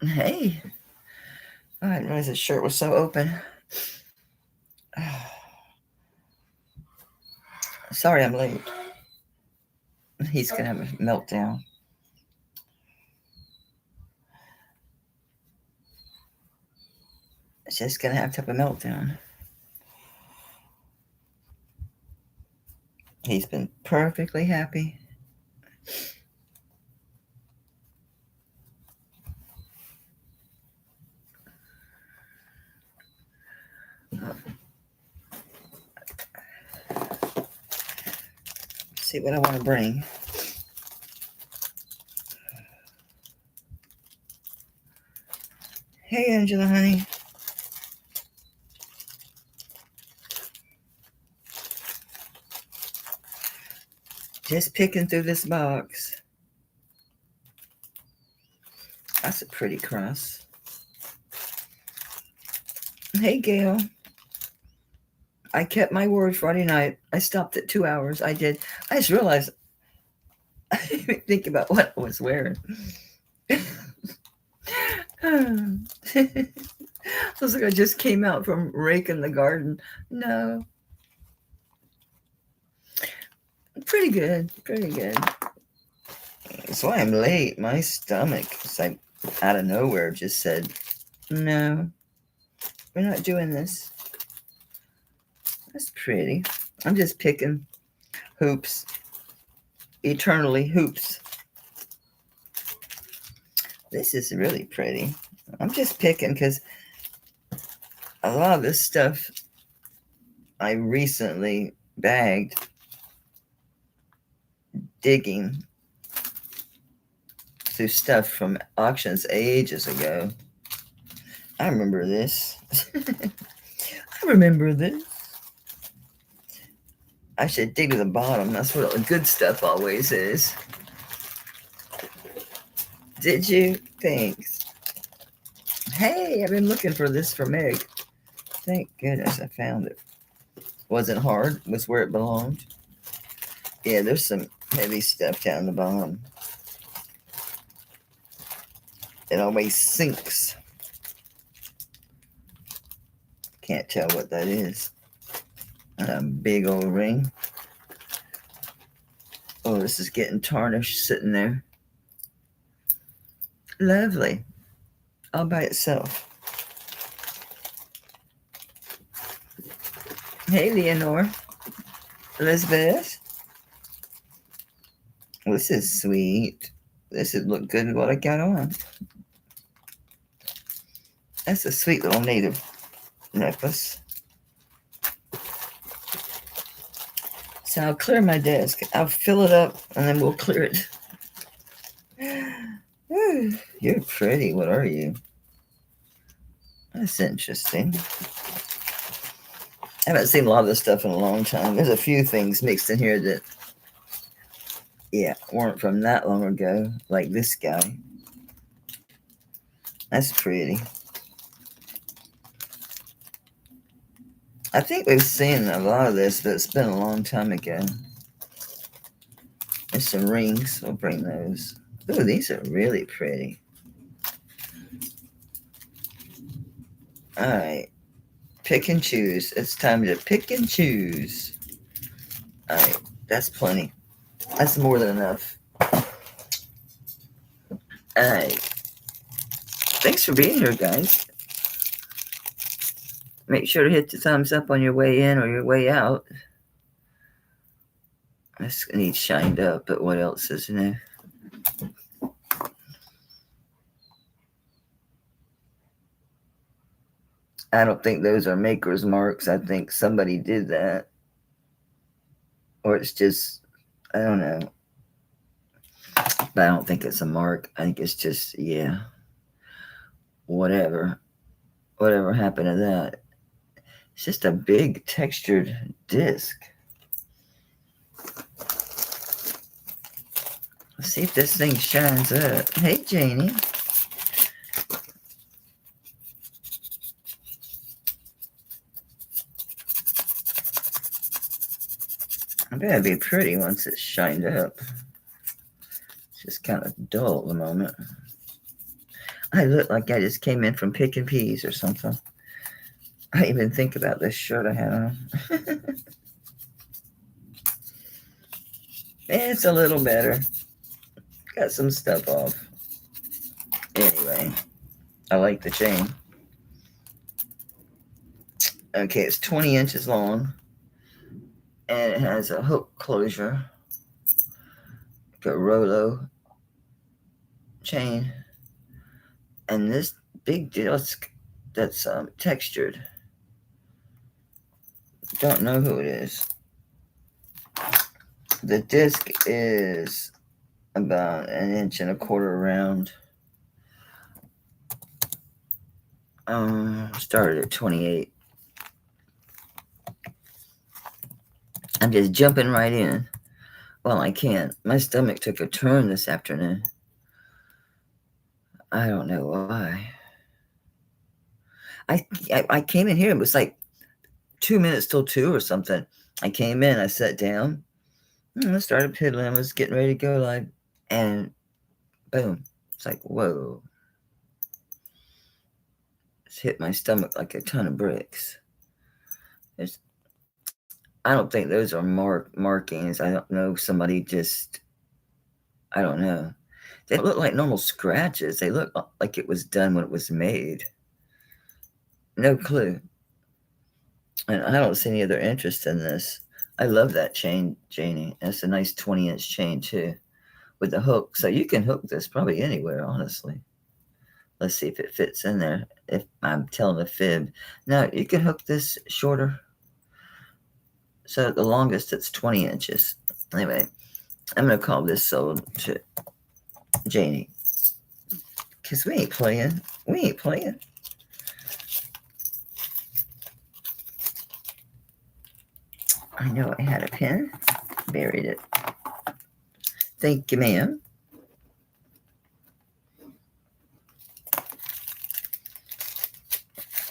Hey. Oh, I didn't realize his shirt was so open. Sorry I'm late. He's going to have a meltdown. It's just going to have a meltdown. He's been perfectly happy. See what I want to bring. Hey, Angela, honey. Just picking through this box. That's a pretty cross. Hey, Gail. I kept my word Friday night. I stopped at 2 hours. I did. I just realized I didn't even think about what I was wearing. I was like, I just came out from raking the garden. No. Pretty good. Pretty good. That's why I'm late. My stomach, it's like out of nowhere, just said, no, we're not doing this. That's pretty. I'm just picking hoops. Eternally hoops. This is really pretty. I'm just picking because a lot of this stuff I recently bagged digging through stuff from auctions ages ago. I remember this. I remember this. I should dig to the bottom. That's what the good stuff always is. Did you? Thanks. Hey, I've been looking for this for Meg. Thank goodness I found it. Wasn't hard. Was where it belonged. Yeah, there's some heavy stuff down the bottom. It always sinks. Can't tell what that is. A big old ring. Oh, this is getting tarnished sitting there. Lovely. All by itself. Hey, Leonore. Elizabeth. This is sweet. This would look good with what I got on. That's a sweet little native necklace. So I'll clear my desk. I'll fill it up and then we'll clear it. Ooh, you're pretty. What are you? That's interesting. I haven't seen a lot of this stuff in a long time. There's a few things mixed in here that, yeah, weren't from that long ago, like this guy. That's pretty. I think we've seen a lot of this, but it's been a long time ago. There's some rings. We'll bring those. Ooh, these are really pretty. All right. Pick and choose. It's time to pick and choose. All right. That's plenty. That's more than enough. All right. Thanks for being here, guys. Make sure to hit the thumbs up on your way in or your way out. This needs shined up, but what else is new? I don't think those are maker's marks. I think somebody did that. Or it's just, I don't know. But I don't think it's a mark. I think it's just, yeah. Whatever happened to that? It's just a big textured disc. Let's see if this thing shines up. Hey, Janie. I bet it'd be pretty once it's shined up. It's just kind of dull at the moment. I look like I just came in from picking peas or something. I didn't even think about this shirt I had on. It's a little better. Got some stuff off. Anyway, I like the chain. Okay, it's 20 inches long. And it has a hook closure. Got Rolo chain. And this big disc that's textured. Don't know who it is. The disc is about 1.25 inches round. Started at 28. I'm just jumping right in. Well, I can't. My stomach took a turn this afternoon. I don't know why. I came in here. It was like 2 minutes till 2 or something. I came in. I sat down. I started piddling. I was getting ready to go live. And boom. It's like, whoa. It's hit my stomach like a ton of bricks. I don't think those are markings. I don't know. Somebody just, I don't know. They look like normal scratches. They look like it was done when it was made. No clue. And I don't see any other interest in this. I love that chain, Janie. That's a nice 20-inch chain too, with the hook. So you can hook this probably anywhere, honestly. Let's see if it fits in there. If I'm telling a fib. No, you can hook this shorter. So the longest, it's 20 inches. Anyway, I'm going to call this sold to Janie. Because we ain't playing. We ain't playing. I know I had a pen. Buried it. Thank you, ma'am.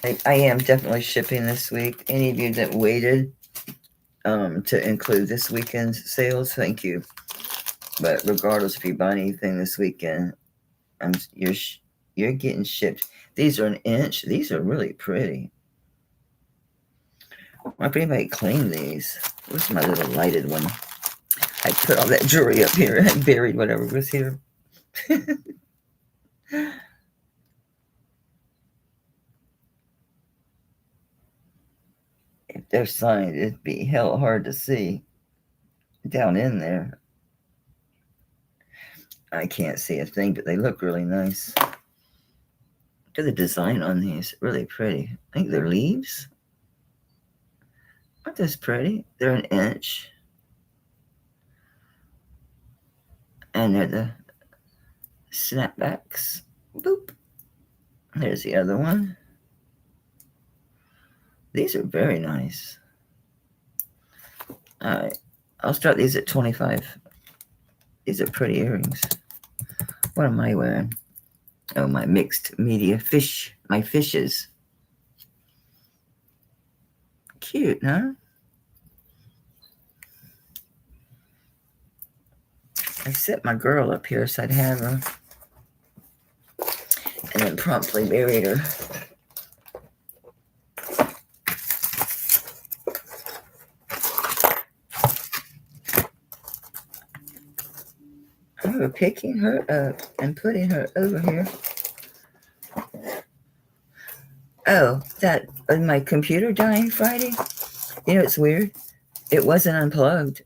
I am definitely shipping this week. Any of you that waited to include this weekend's sales, thank you. But regardless, if you buy anything this weekend, you're getting shipped. These are 1 inch. These are really pretty. I wonder if anybody cleaned these. Where's my little lighted one? I put all that jewelry up here and buried whatever was here. If they're signed, it'd be hell hard to see down in there. I can't see a thing, but they look really nice. Look at the design on these. Really pretty. I think they're leaves. Aren't those pretty? They're 1 inch. And they're the snapbacks. Boop. There's the other one. These are very nice. All right. I'll start these at 25. These are pretty earrings. What am I wearing? Oh, my mixed media fish. My fishes. Cute, huh? I set my girl up here so I'd have her. And then promptly buried her. We're picking her up and putting her over here. Oh, that was my computer dying Friday. You know, it's weird. It wasn't unplugged.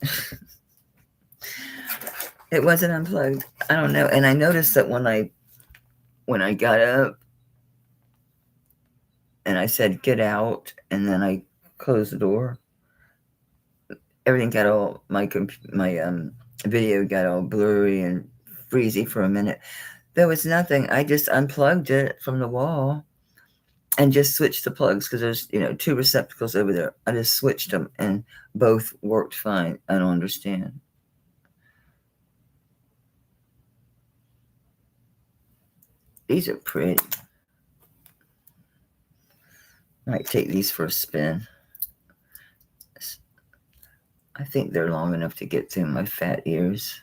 It wasn't unplugged. I don't know. And I noticed that when I got up and I said get out, and then I closed the door, everything got all my video got all blurry and freezy for a minute. There was nothing. I just unplugged it from the wall and just switched the plugs because there's 2 receptacles over there. I just switched them and both worked fine. I don't understand. These are pretty. Might take these for a spin. I think they're long enough to get through my fat ears.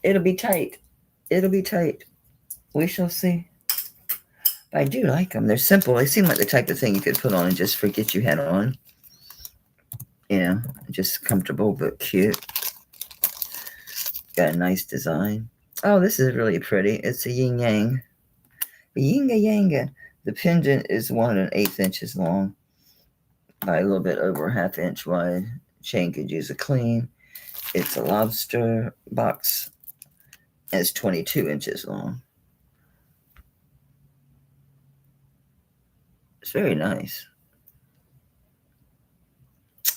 It'll be tight. It'll be tight. We shall see. But I do like them. They're simple. They seem like the type of thing you could put on and just forget you had on. You know, just comfortable but cute. Got a nice design. Oh, this is really pretty. It's a yin yang. Yinga yanga. The pendant is 1 1/8 inches long by a little bit over a 1/2 inch wide. Chain could use a clean. It's a lobster box. And it's 22 inches long. It's very nice.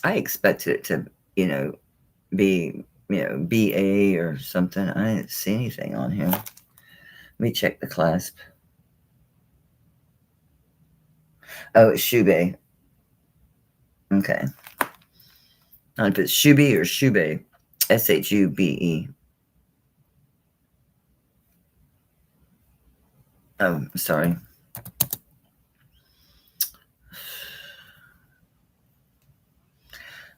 I expected it to, be, BA or something. I didn't see anything on here. Let me check the clasp. Oh, it's Shube. Okay. I don't know if it's Shube or Shube. Shube. Oh, sorry.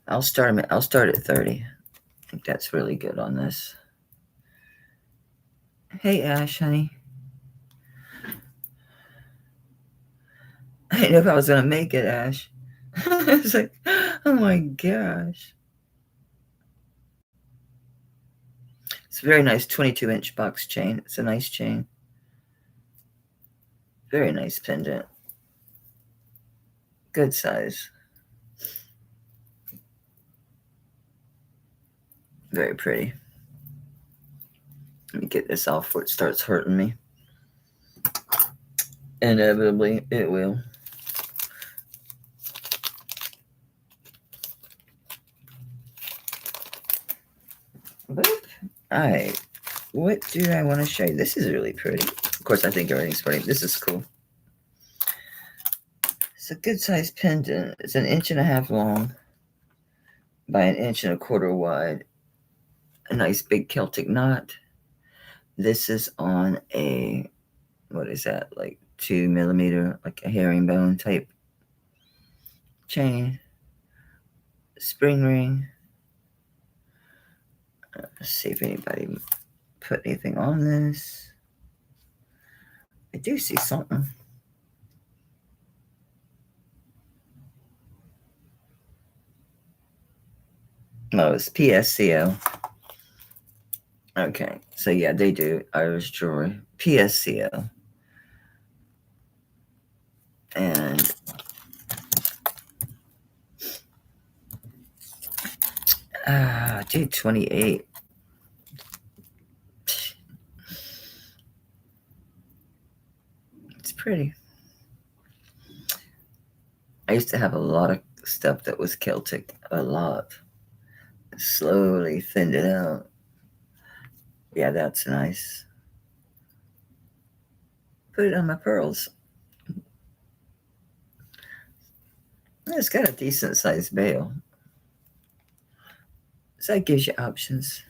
I'll start at 30. I think that's really good on this. Hey, Ash, honey. I didn't know if I was going to make it, Ash. It's like, oh my gosh. It's a very nice 22-inch box chain. It's a nice chain. Very nice pendant. Good size. Very pretty. Let me get this off before it starts hurting me. Inevitably, it will. Boop. All right. What do I want to show you? This is really pretty. Of course, I think everything's pretty. This is cool. It's a good sized pendant. It's 1.5 inches long by 1 1/4 inches wide. A nice big Celtic knot. This is on a, what is that, like 2 millimeter, like a herringbone type chain. Spring ring. Let's see if anybody put anything on this. I do see something. Oh, it's PSCO. Okay, so yeah, they do Irish jewelry. PSCO. And dude, 28. It's pretty. I used to have a lot of stuff that was Celtic. A lot. Slowly thinned it out. Yeah, that's nice. Put it on my pearls. It's got a decent sized bail. So that gives you options.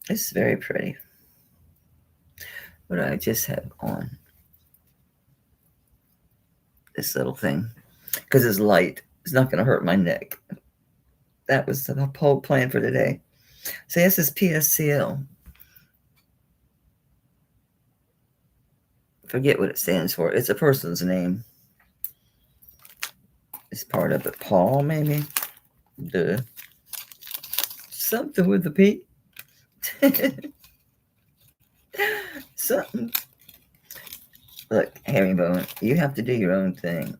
It's very pretty. What do I just have on? This little thing. Because it's light. It's not going to hurt my neck. That was the whole plan for today. So this is PSCL. Forget what it stands for. It's a person's name. It's part of it. Paul, maybe? Duh. Something with a P. Something. Look, herringbone, you have to do your own thing.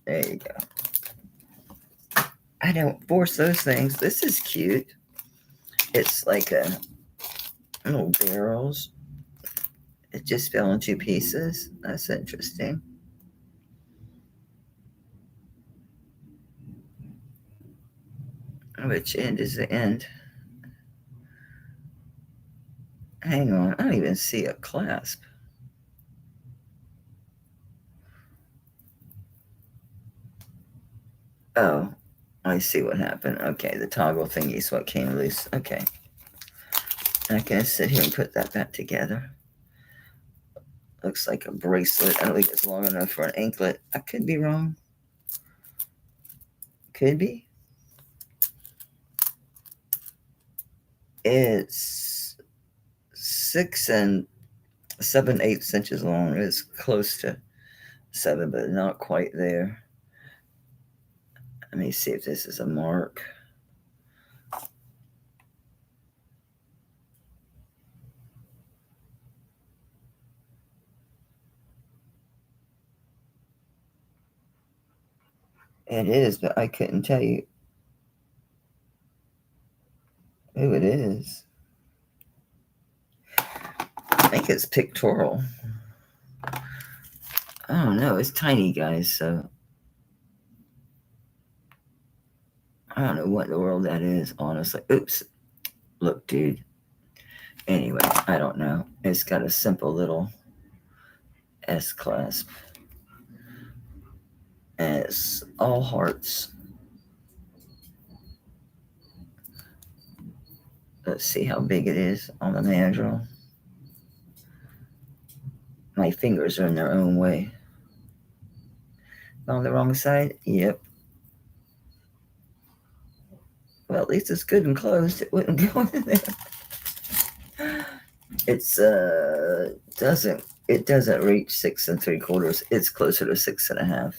There you go. I don't force those things. This is cute. It's like a little barrels. It just fell in 2 pieces. That's interesting. Which end is the end? Hang on, I don't even see a clasp. Oh, I see what happened. Okay, the toggle thingy is what came loose. Okay. I can sit here and put that back together. Looks like a bracelet. I don't think it's long enough for an anklet. I could be wrong. Could be. It's 6 7/8 inches long. It's close to 7, but not quite there. Let me see if this is a mark. It is, but I couldn't tell you who it is. I think it's pictorial. I don't know. It's tiny, guys, so I don't know what in the world that is, honestly. Oops. Look, dude. Anyway, I don't know. It's got a simple little S clasp. And it's all hearts. Let's see how big it is on the mandrel. My fingers are in their own way. On the wrong side? Yep. Well, at least it's good and closed. It wouldn't go in there. It doesn't reach 6 3/4. It's closer to 6.5.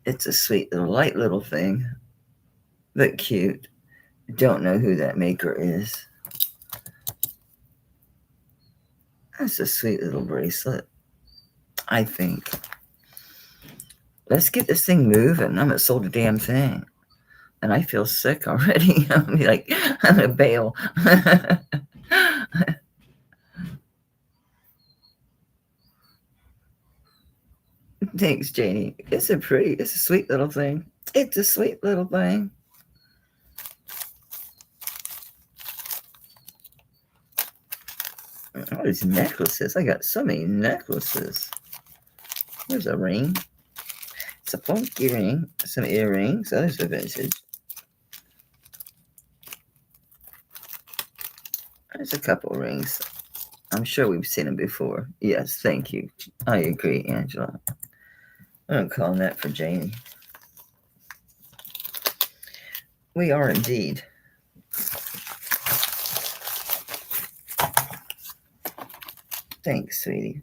It's a sweet little light little thing, but cute. Don't know who that maker is. That's a sweet little bracelet, I think. Let's get this thing moving. I'm gonna sold a damn thing. And I feel sick already. I'm like, I'm gonna bail. Thanks, Janie. It's a sweet little thing. It's a sweet little thing. All these necklaces. I got so many necklaces. There's a ring. It's a funky ring. Some earrings. Those are vintage. There's a couple rings. I'm sure we've seen them before. Yes, thank you. I agree, Angela. I'm calling that for Janie. We are indeed. Thanks, sweetie.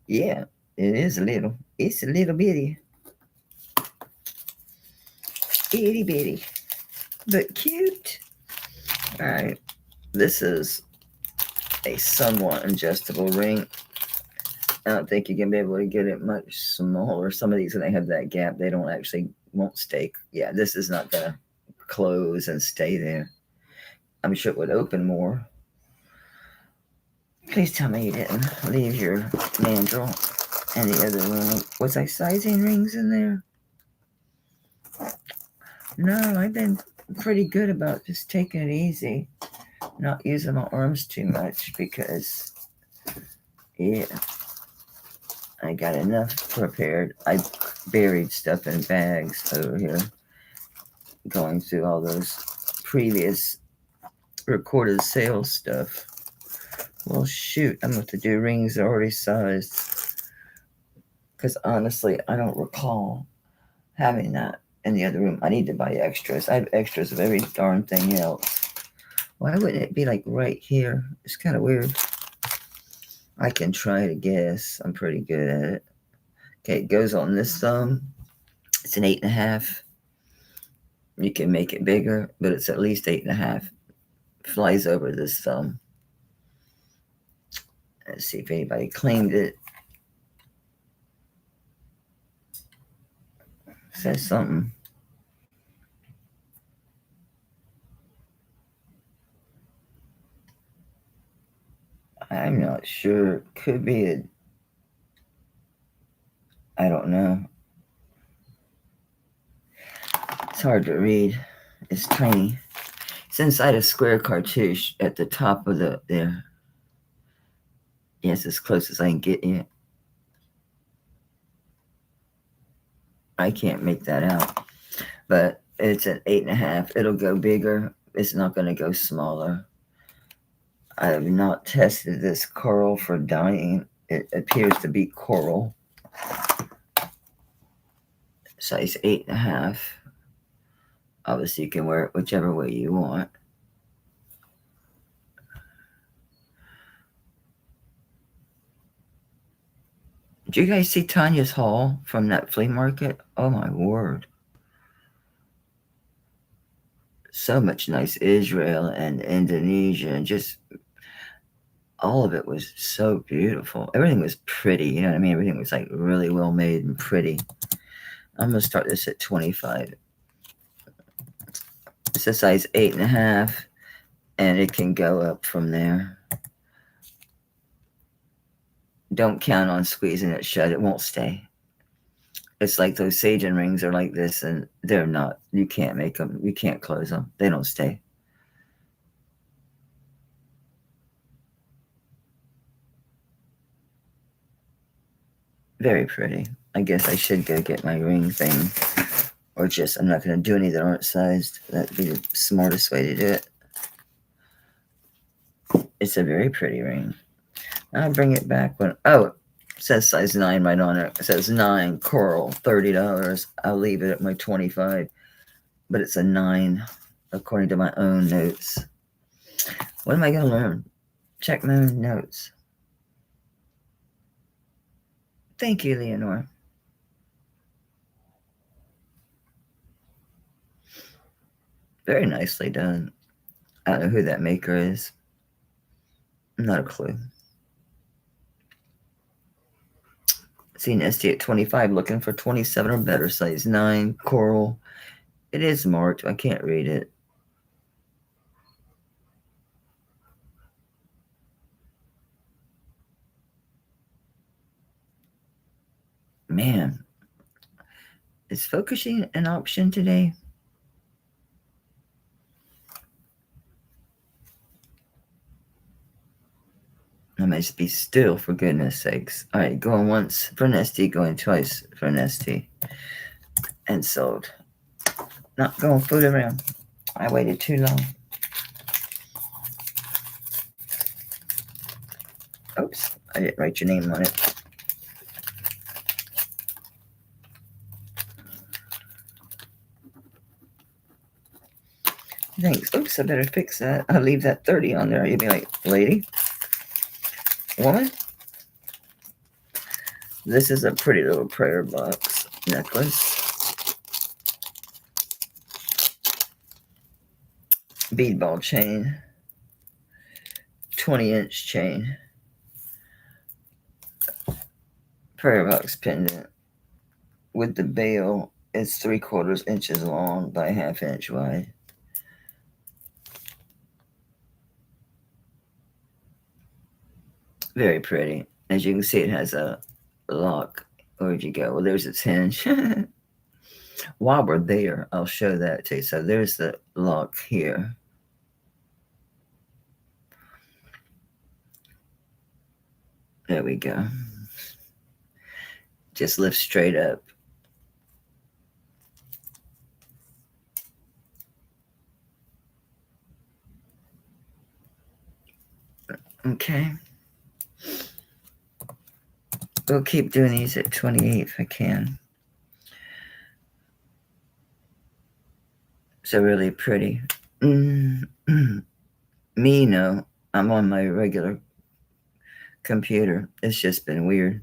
Yeah, it is a little. It's a little bitty. Itty bitty. But cute. Alright. This is a somewhat adjustable ring. I don't think you can be able to get it much smaller. Some of these, when they have that gap, they won't stay. Yeah, this is not going to close and stay there. I'm sure it would open more. Please tell me you didn't leave your mandrel and the other room. Was I sizing rings in there? No, I've been pretty good about just taking it easy. Not using my arms too much because, yeah, I got enough prepared. I buried stuff in bags over here, going through all those previous recorded sales stuff. Well, shoot, I'm going to do rings already sized. Because honestly, I don't recall having that in the other room. I need to buy extras. I have extras of every darn thing else. Why wouldn't it be like right here? It's kind of weird. I can try to guess. I'm pretty good at it. Okay, it goes on this thumb. It's an 8.5. You can make it bigger, but it's at least 8.5. Flies over this thumb. Let's see if anybody claimed it. Says something. I'm not sure. Could be I don't know. It's hard to read. It's tiny. It's inside a square cartouche at the top of there. Yes, as close as I can get you. I can't make that out. But it's an 8.5. It'll go bigger. It's not going to go smaller. I have not tested this coral for dyeing. It appears to be coral. Size 8.5. Obviously, you can wear it whichever way you want. Did you guys see Tanya's haul from that flea market? Oh my word. So much nice Israel and Indonesia, and just all of it was so beautiful. Everything was pretty, you know what I mean? Everything was like really well made and pretty. I'm gonna start this at 25. It's a size 8.5, and it can go up from there. Don't count on squeezing it shut, it won't stay. It's like those Sagen rings are like this, and they're not. You can't make them, you can't close them, they don't stay. Very pretty. I guess I should go get my ring thing, or just, I'm not going to do any that aren't sized. That'd be the smartest way to do it. It's a very pretty ring. I'll bring it back when, oh, it says size 9 right on it. It says 9 coral, $30. I'll leave it at my 25, but it's a 9 according to my own notes. What am I going to learn? Check my own notes. Thank you, Leonore. Very nicely done. I don't know who that maker is. Not a clue. Seen EST at 25, looking for 27 or better, size 9, coral. It is marked. I can't read it. Man, is focusing an option today? I must be still, for goodness sakes. All right, going once for an ST, going twice for an ST. And sold. Not going food around. I waited too long. Oops, I didn't write your name on it. Thanks. Oops, I better fix that. I'll leave that 30 on there. You'll be like, lady, woman. This is a pretty little prayer box necklace. Bead ball chain. 20-inch chain. Prayer box pendant. With the bail, it's 3/4 inches long by 1/2 inch wide. Very pretty. As you can see, it has a lock. Where'd you go? Well, there's its hinge. While we're there, I'll show that to you. So there's the lock here. There we go. Just lift straight up. Okay. We'll keep doing these at 28 if I can. So really pretty. Me, no. I'm on my regular computer. It's just been weird.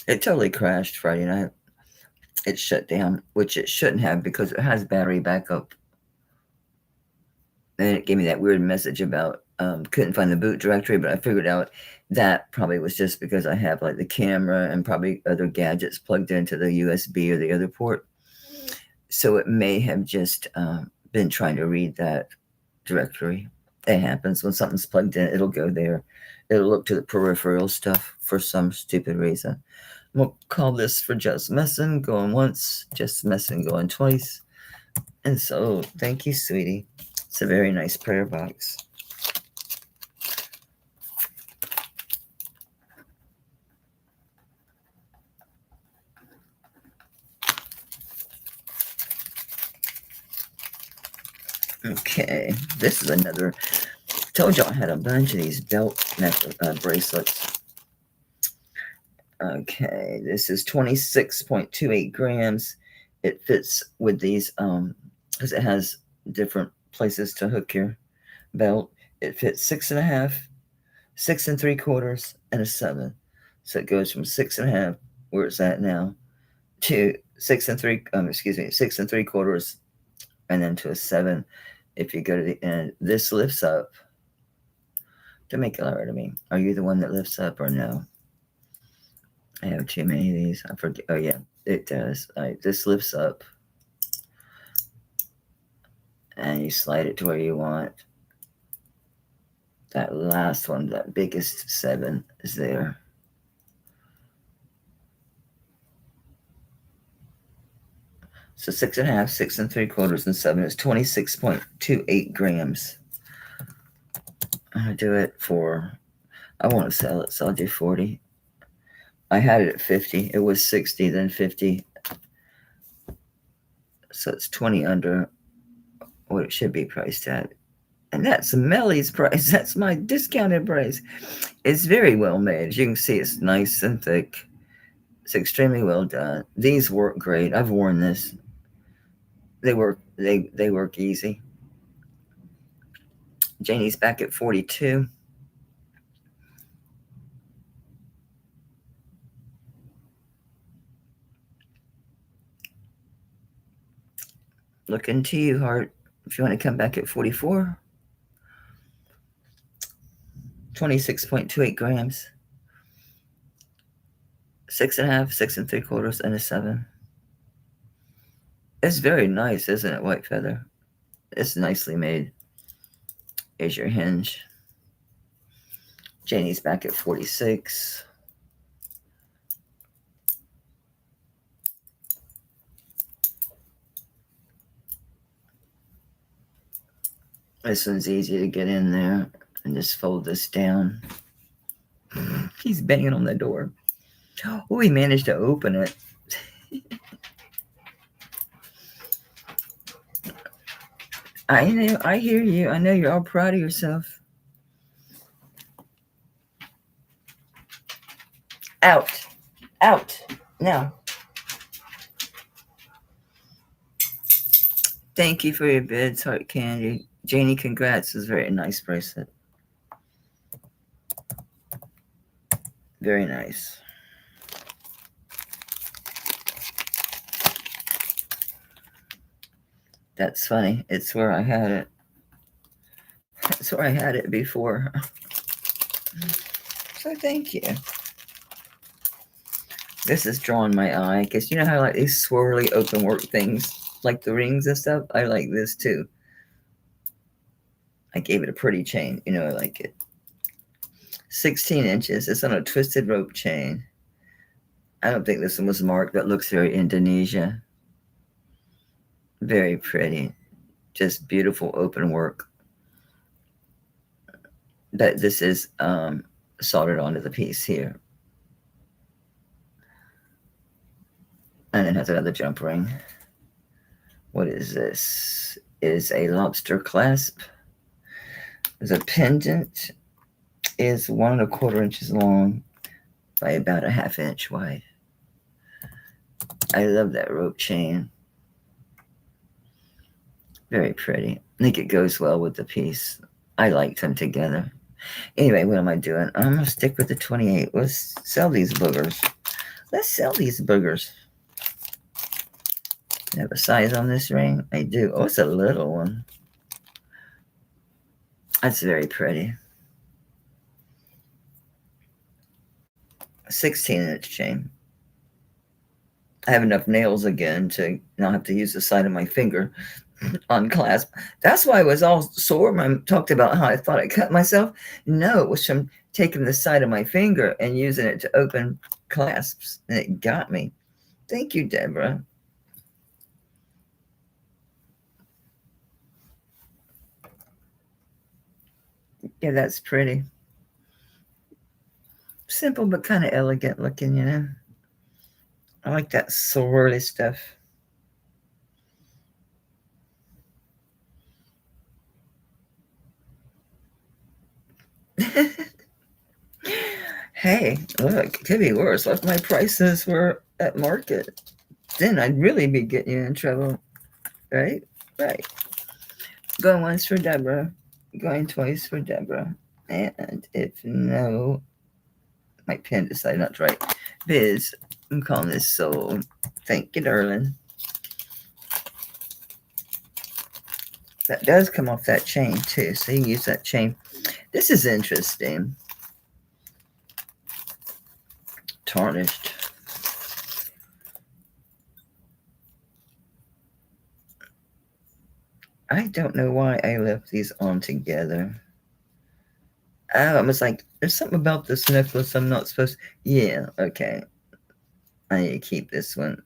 It totally crashed Friday night. It shut down, which it shouldn't have because it has battery backup. And it gave me that weird message about couldn't find the boot directory, but I figured out that probably was just because I have like the camera and probably other gadgets plugged into the USB or the other port. So it may have just been trying to read that directory. It happens when something's plugged in, it'll go there. It'll look to the peripheral stuff for some stupid reason. We'll call this for just messing, going once, just messing, going twice. And so, thank you, sweetie. It's a very nice prayer box. Okay, this is another. Told y'all I had a bunch of these belt bracelets. Okay, this is 26.28 grams. It fits with these because it has different places to hook your belt. It fits 6.5 6 3/4, and a 7. So it goes from 6.5, where it's at now, to 6 6 3/4, and then to a 7 if you go to the end. This lifts up. Don't make it louder to me. Are you the one that lifts up or no? I have too many of these. I forget. Oh yeah, it does. All right, this lifts up, and you slide it to where you want. That last one, that biggest 7, is there. So 6.5, 6 3/4, and 7 is 26.28 grams. I'm gonna do it for. I want to sell it, so I'll do 40. I had it at 50. It was 60, then 50. So it's 20 under what it should be priced at. And that's Melly's price. That's my discounted price. It's very well made. As you can see, it's nice and thick. It's extremely well done. These work great. I've worn this. They work easy. Janie's back at 42. Looking to you, Heart, if you want to come back at 44. 26.28 grams. 6.5, 6 3/4, and a 7. It's very nice, isn't it, White Feather? It's nicely made. Here's your hinge. Janie's back at 46. This one's easy to get in there. And just fold this down. He's banging on the door. Oh, he managed to open it. I know, I hear you. I know you're all proud of yourself. Out. Out. Now. Thank you for your bids, Heart Candy. Janie, congrats. It's a very nice bracelet. Very nice. That's funny. It's where I had it. That's where I had it before. So thank you. This is drawing my eye because you know how I like these swirly open work things, like the rings and stuff. I like this too. I gave it a pretty chain. You know, I like it. 16 inches. It's on a twisted rope chain. I don't think this one was marked, but looks very Indonesia. Very pretty. Just beautiful open work. But this is soldered onto the piece here. And it has another jump ring. What is this? It is a lobster clasp. There's a pendant. Is 1 1/4 inches long by about a 1/2 inch wide. I love that rope chain. Very pretty. I think it goes well with the piece. I like them together. Anyway, what am I doing? I'm going to stick with the 28. Let's sell these boogers. Let's sell these boogers. I have a size on this ring? I do. Oh, it's a little one. That's very pretty. 16-inch chain. I have enough nails again to not have to use the side of my finger on clasp. That's why I was all sore when I talked about how I thought I cut myself. No, it was from taking the side of my finger and using it to open clasps, and it got me. Thank you, Deborah. Yeah, that's pretty. Simple but kind of elegant looking, you know. I like that swirly stuff. Hey, look, it could be worse. If my prices were at market, then I'd really be getting you in trouble. Right? Right. Going once for Deborah. Going twice for Deborah. And if no, my pen decided not to write biz, I'm calling this sold. Thank you, darling. That does come off that chain too, so you can use that chain. This is interesting. Tarnished. I don't know why I left these on together. I was like, there's something about this necklace I'm not supposed to. Yeah, okay. I need to keep this one.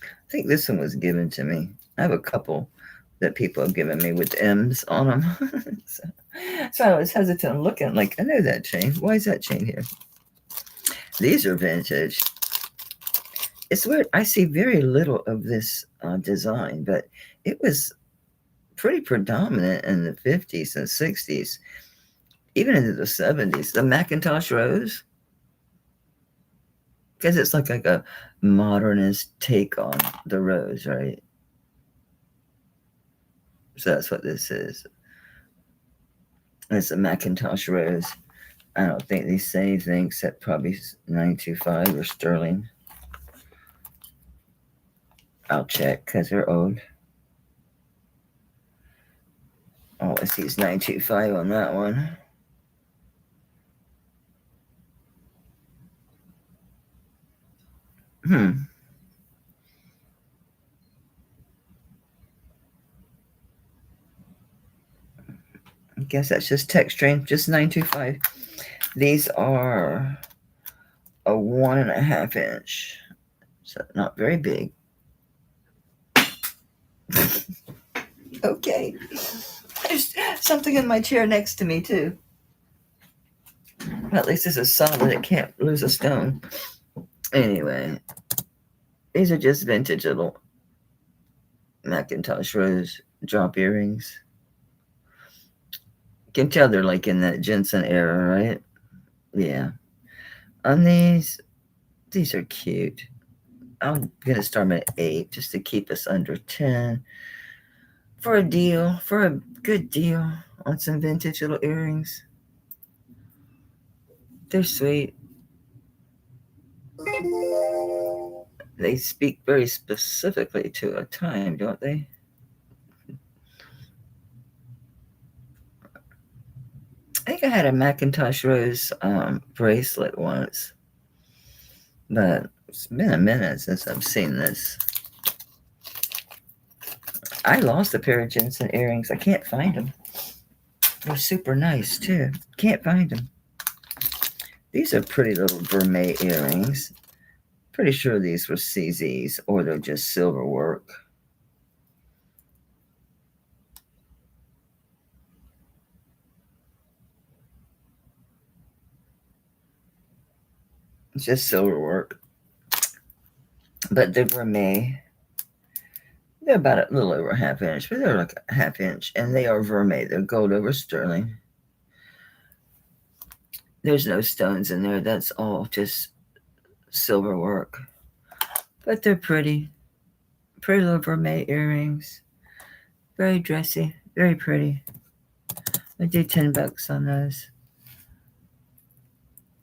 I think this one was given to me. I have a couple that people have given me with M's on them. so I was hesitant looking, like, I know that chain. Why is that chain here? These are vintage. It's weird. I see very little of this design, but it was pretty predominant in the 50s and 60s, even into the 70s. The Macintosh Rose, because it's like a modernist take on the rose, right? So that's what this is. It's a Macintosh Rose. I don't think these say anything except probably 925 or sterling. I'll check because they're old. Oh, I see it's 925 on that one. I guess that's just texturing, just 925. These are a 1.5 inch, so not very big. Okay. There's something in my chair next to me, too. At least this is solid. It can't lose a stone. Anyway, these are just vintage little Macintosh Rose drop earrings. You can tell they're like in that Jensen era, right? Yeah. On these are cute. I'm going to start them at 8 just to keep us under 10. For a deal, for a good deal on some vintage little earrings. They're sweet. They speak very specifically to a time, don't they? I think I had a Macintosh Rose bracelet once, but it's been a minute since I've seen this. I lost a pair of Jensen earrings. I can't find them. They're super nice too. Can't find them. These are pretty little vermeil earrings. Pretty sure these were CZs or they're just silver work. It's just silver work. But they're vermeil. They're about a little over a half inch, but they're like a half inch. And they are vermeil. They're gold over sterling. There's no stones in there. That's all just silver work. But they're pretty. Pretty little vermeil earrings. Very dressy. Very pretty. I do $10 on those.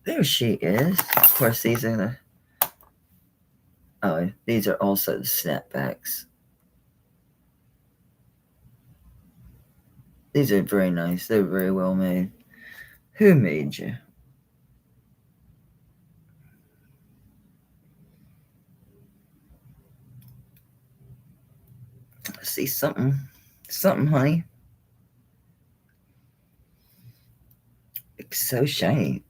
There she is. Of course, these are the. Oh, these are also the snapbacks. These are very nice. They're very well made. Who made you? See something. Something, honey. It's so shiny.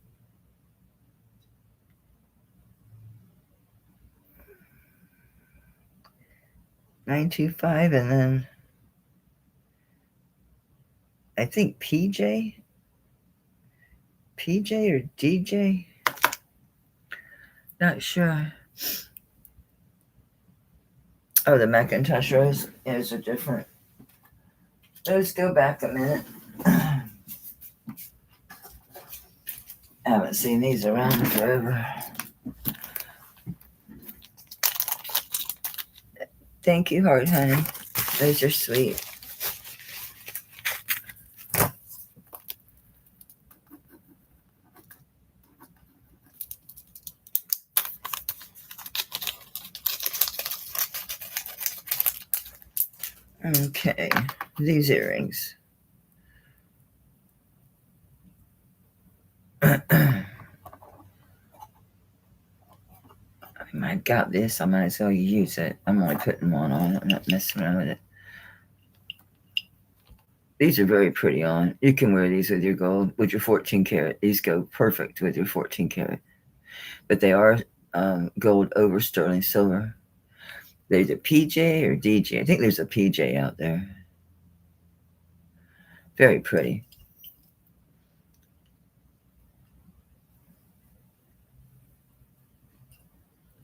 $925 and then I think PJ or DJ. Not sure. Oh, the Macintosh Rose. Those are different. Those go back a minute. I haven't seen these around forever. Thank you, heart, honey. Those are sweet. Okay, these earrings. I got this. I might as well use it. I'm only putting one on. I'm not messing around with it. These are very pretty on. You can wear these with your gold, with your 14 karat. These go perfect with your 14 karat. But they are gold over sterling silver. There's a PJ or DJ. I think there's a PJ out there. Very pretty.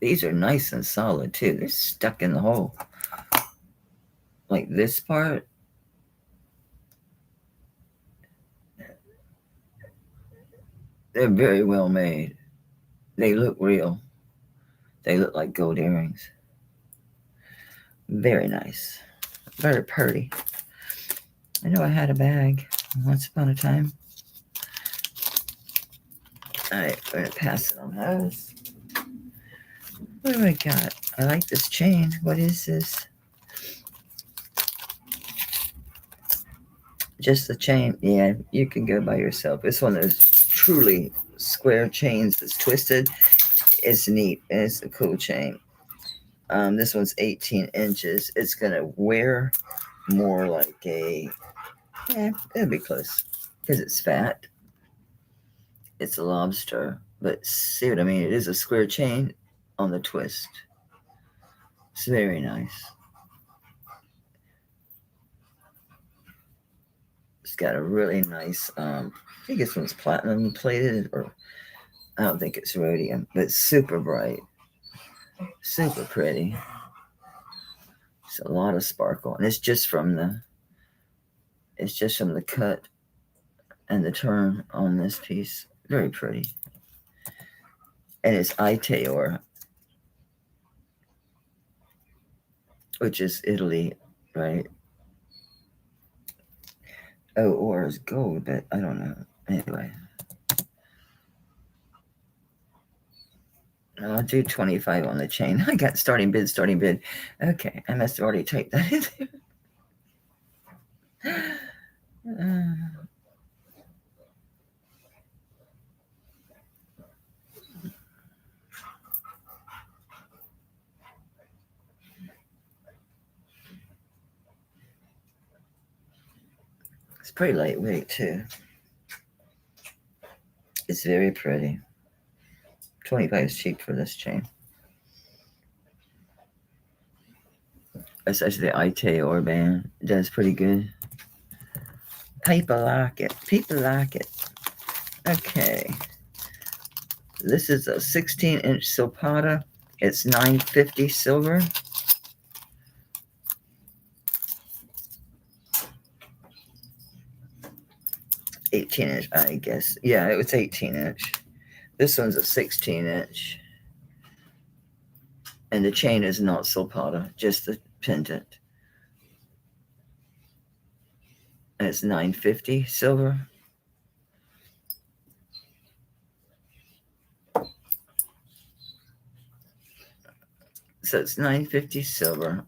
These are nice and solid too. They're stuck in the hole. Like this part. They're very well made. They look real. They look like gold earrings. Very nice. Very pretty. I know I had a bag once upon a time. Alright, we're going to pass it on those. What do I got? I like this chain. What is this? Just the chain. Yeah, you can go by yourself. It's one of those truly square chains that's twisted. It's neat. It's a cool chain. This one's 18 inches. It's going to wear more like a... Yeah, it'll be close. Because it's fat. It's a lobster. But see what I mean? It is a square chain on the twist. It's very nice. It's got a really nice, I think this one's platinum plated, or I don't think it's rhodium, but it's super bright. Super pretty. It's a lot of sparkle. And it's just from the cut and the turn on this piece. Very pretty. And it's INVOICING, which is Italy, right? Oh, or is gold, but I don't know. Anyway. I'll do 25 on the chain. I got starting bid. Okay, I must have already typed that in there. It's pretty lightweight too. It's very pretty. 25 is cheap for this chain. Especially the INVOICING band. It does pretty good. People like it. People like it. Okay. This is a 16-inch Silpata. It's $9.50 silver. $18-inch, I guess. Yeah, it was 18-inch. This one's a 16-inch. And the chain is not Silpata, just the pendant. And it's $9.50 silver. So it's $9.50 silver.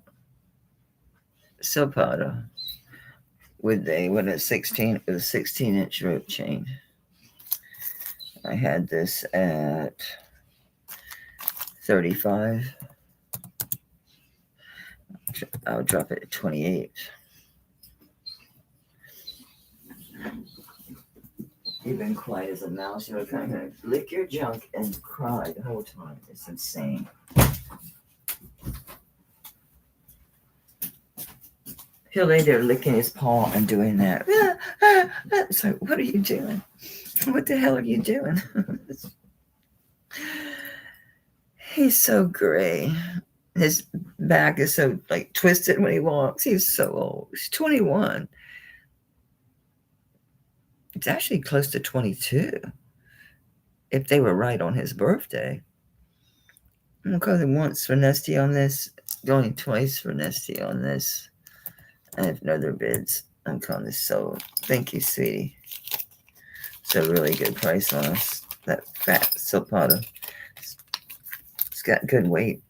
Silpata with a 16-inch rope chain. I had this at $35. I'll drop it at $28. You've been quiet as a mouse. You're kind of lick your junk and cry the whole time. It's insane. He'll lay there licking his paw and doing that. It's like, what are you doing? What the hell are you doing? He's so gray. His back is so like twisted when he walks. He's so old. He's 21. It's actually close to 22. If they were right on his birthday. I'm calling him once for Nesty on this. Going twice for Nesty on this. I have no other bids. I'm calling this sold. Thank you, sweetie. It's a really good price on us. That fat Silpata. It's got good weight.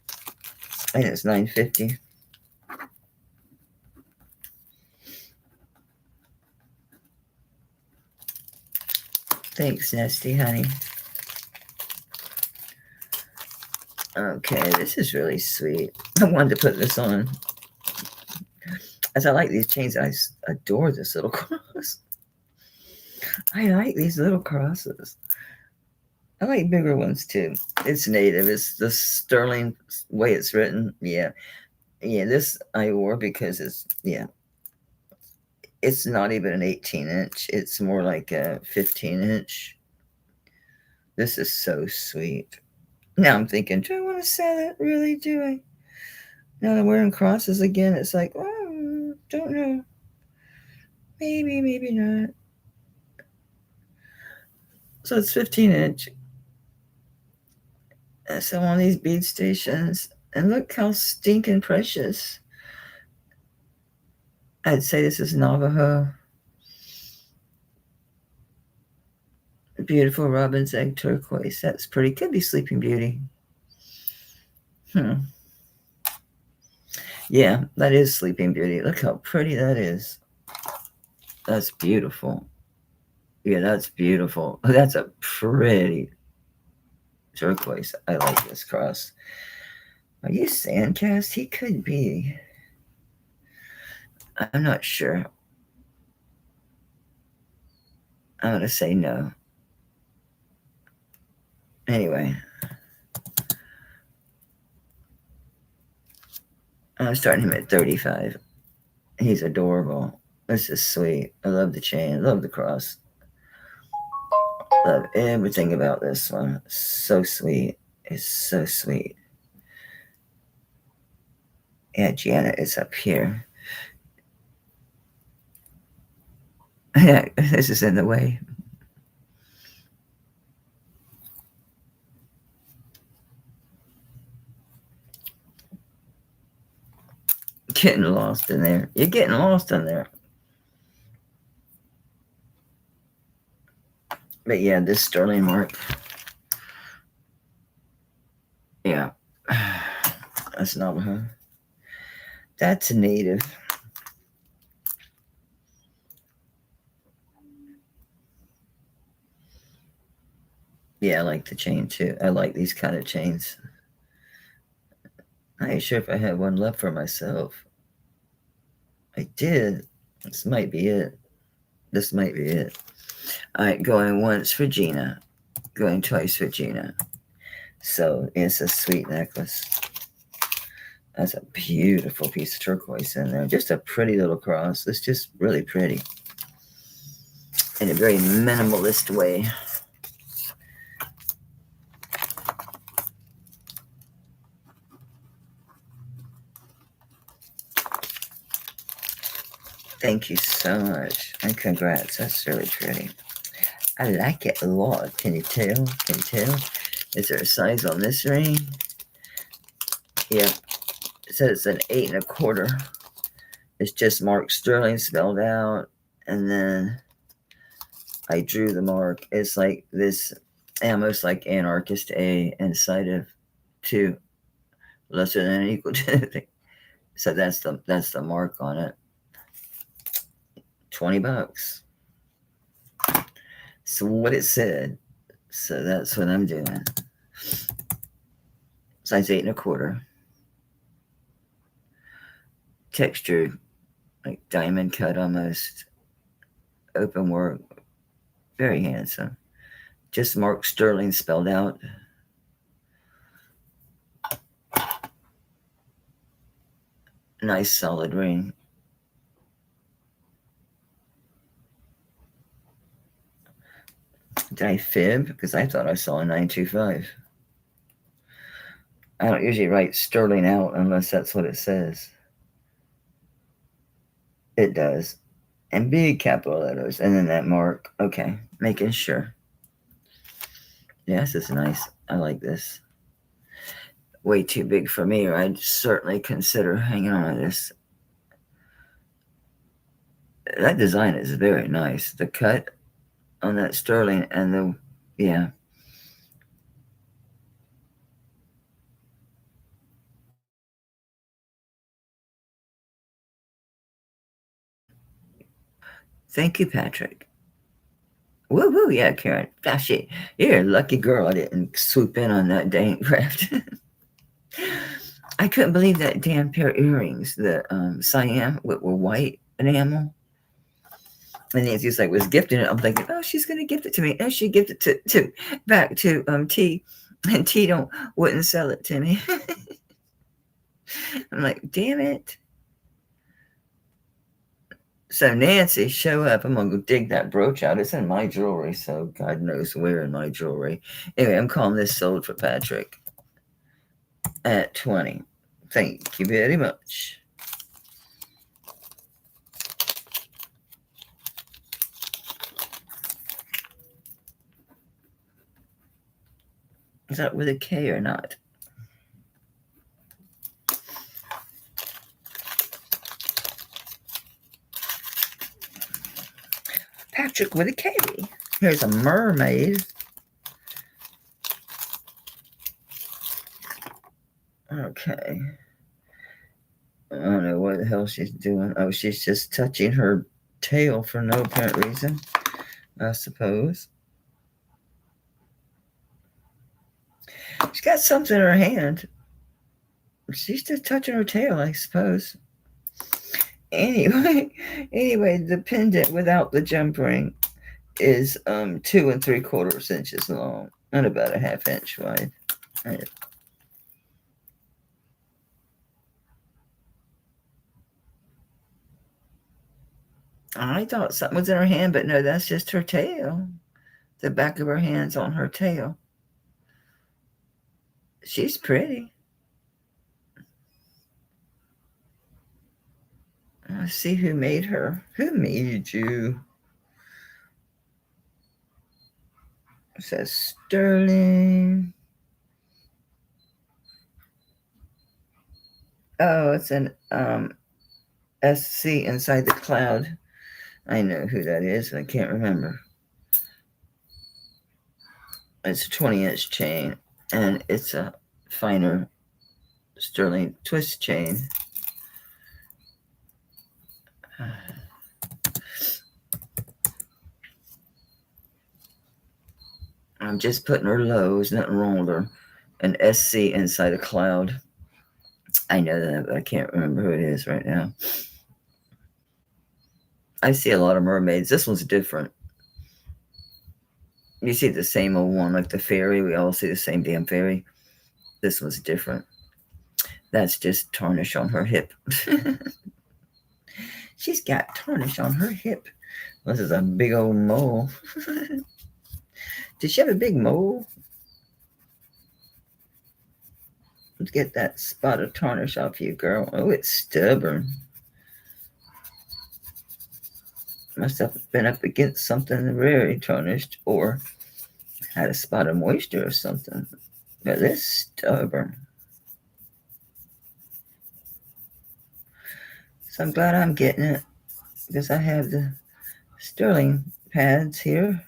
And it's $9.50. Thanks, Nesty, honey. Okay, this is really sweet. I wanted to put this on. As I like these chains, I adore this little cross. I like these little crosses. I like bigger ones too. It's native. It's the sterling way it's written. Yeah. Yeah, this I wore because it's not even an 18-inch. It's more like a 15-inch. This is so sweet. Now I'm thinking, do I want to sell it? Really, do I? Now that I'm wearing crosses again, it's like, oh, don't know. Maybe, maybe not. So it's 15-inch. So on these bead stations, and look how stinking precious. I'd say this is Navajo. Beautiful robin's egg turquoise. That's pretty. Could be Sleeping Beauty. Yeah, that is Sleeping Beauty. Look how pretty that is. That's beautiful. Yeah, that's beautiful. That's a pretty turquoise. I like this cross. Are you Sandcast? He could be. I'm not sure. I'm going to say no. Anyway, I'm starting him at 35. He's adorable. This is sweet. I love the chain. I love the cross. Love everything about this one. So sweet. It's so sweet. Yeah, Janet is up here. Yeah, this is in the way. Getting lost in there. You're getting lost in there. But yeah, this sterling mark. Yeah. That's Navajo. That's native. Yeah, I like the chain too. I like these kind of chains. I ain't sure if I have one left for myself. I did. This might be it. This might be it. All right, going once for Gina. Going twice for Gina. So it's a sweet necklace. That's a beautiful piece of turquoise in there. Just a pretty little cross. It's just really pretty. In a very minimalist way. Thank you so much. And congrats. That's really pretty. I like it a lot. Can you tell? Can you tell? Is there a size on this ring? Yeah. It says it's an 8 1/4. It's just marked sterling spelled out. And then I drew the mark. It's like this, almost like anarchist A inside of 2, lesser than or equal to. So that's the mark on it. $20. So what it said. So that's what I'm doing. Size 8 1/4. Textured, like diamond cut almost. Open work. Very handsome. Just marked sterling spelled out. Nice solid ring. Did I fib? Because I thought I saw a 925. I don't usually write sterling out unless that's what it says. It does. And big capital letters. And then that mark. Okay. Making sure. Yeah, this is nice. I like this. Way too big for me, or I'd certainly consider hanging on to this. That design is very nice. The cut on that sterling and the, yeah. Thank you, Patrick. Woo woo, yeah, Karen. Gosh, you're a lucky girl I didn't swoop in on that dang craft. I couldn't believe that damn pair of earrings, the cyan were white enamel. And Nancy's like was gifting it. I'm thinking, oh, she's gonna gift it to me. And she gifted it to back to T, and T wouldn't sell it to me. I'm like, damn it. So Nancy, show up. I'm gonna go dig that brooch out. It's in my jewelry, so God knows where in my jewelry. Anyway, I'm calling this sold for Patrick at 20. Thank you very much. Is that with a K or not? Patrick with a K. Here's a mermaid. Okay. I don't know what the hell she's doing. Oh, she's just touching her tail for no apparent reason, I suppose. She's got something in her hand. She's just touching her tail, I suppose. Anyway, the pendant without the jump ring is 2 3/4 inches long and about a 1/2 inch wide. I thought something was in her hand, but no, that's just her tail. The back of her hand's on her tail. She's pretty. Let's see who made her. Who made you? It says sterling. Oh, it's an SC inside the cloud. I know who that is. I can't remember. It's a 20-inch chain, and it's a finer sterling twist chain. I'm just putting her low. There's nothing wrong with her. An SC inside a cloud. I know that, but I can't remember who it is right now. I see a lot of mermaids. This one's different. You see the same old one, like the fairy. We all see the same damn fairy. This one's different. That's just tarnish on her hip. She's got tarnish on her hip. This is a big old mole. Did she have a big mole? Let's get that spot of tarnish off you, girl. Oh, it's stubborn. Must have been up against something very tarnished or had a spot of moisture or something. But it's stubborn. So I'm glad I'm getting it because I have the sterling pads here.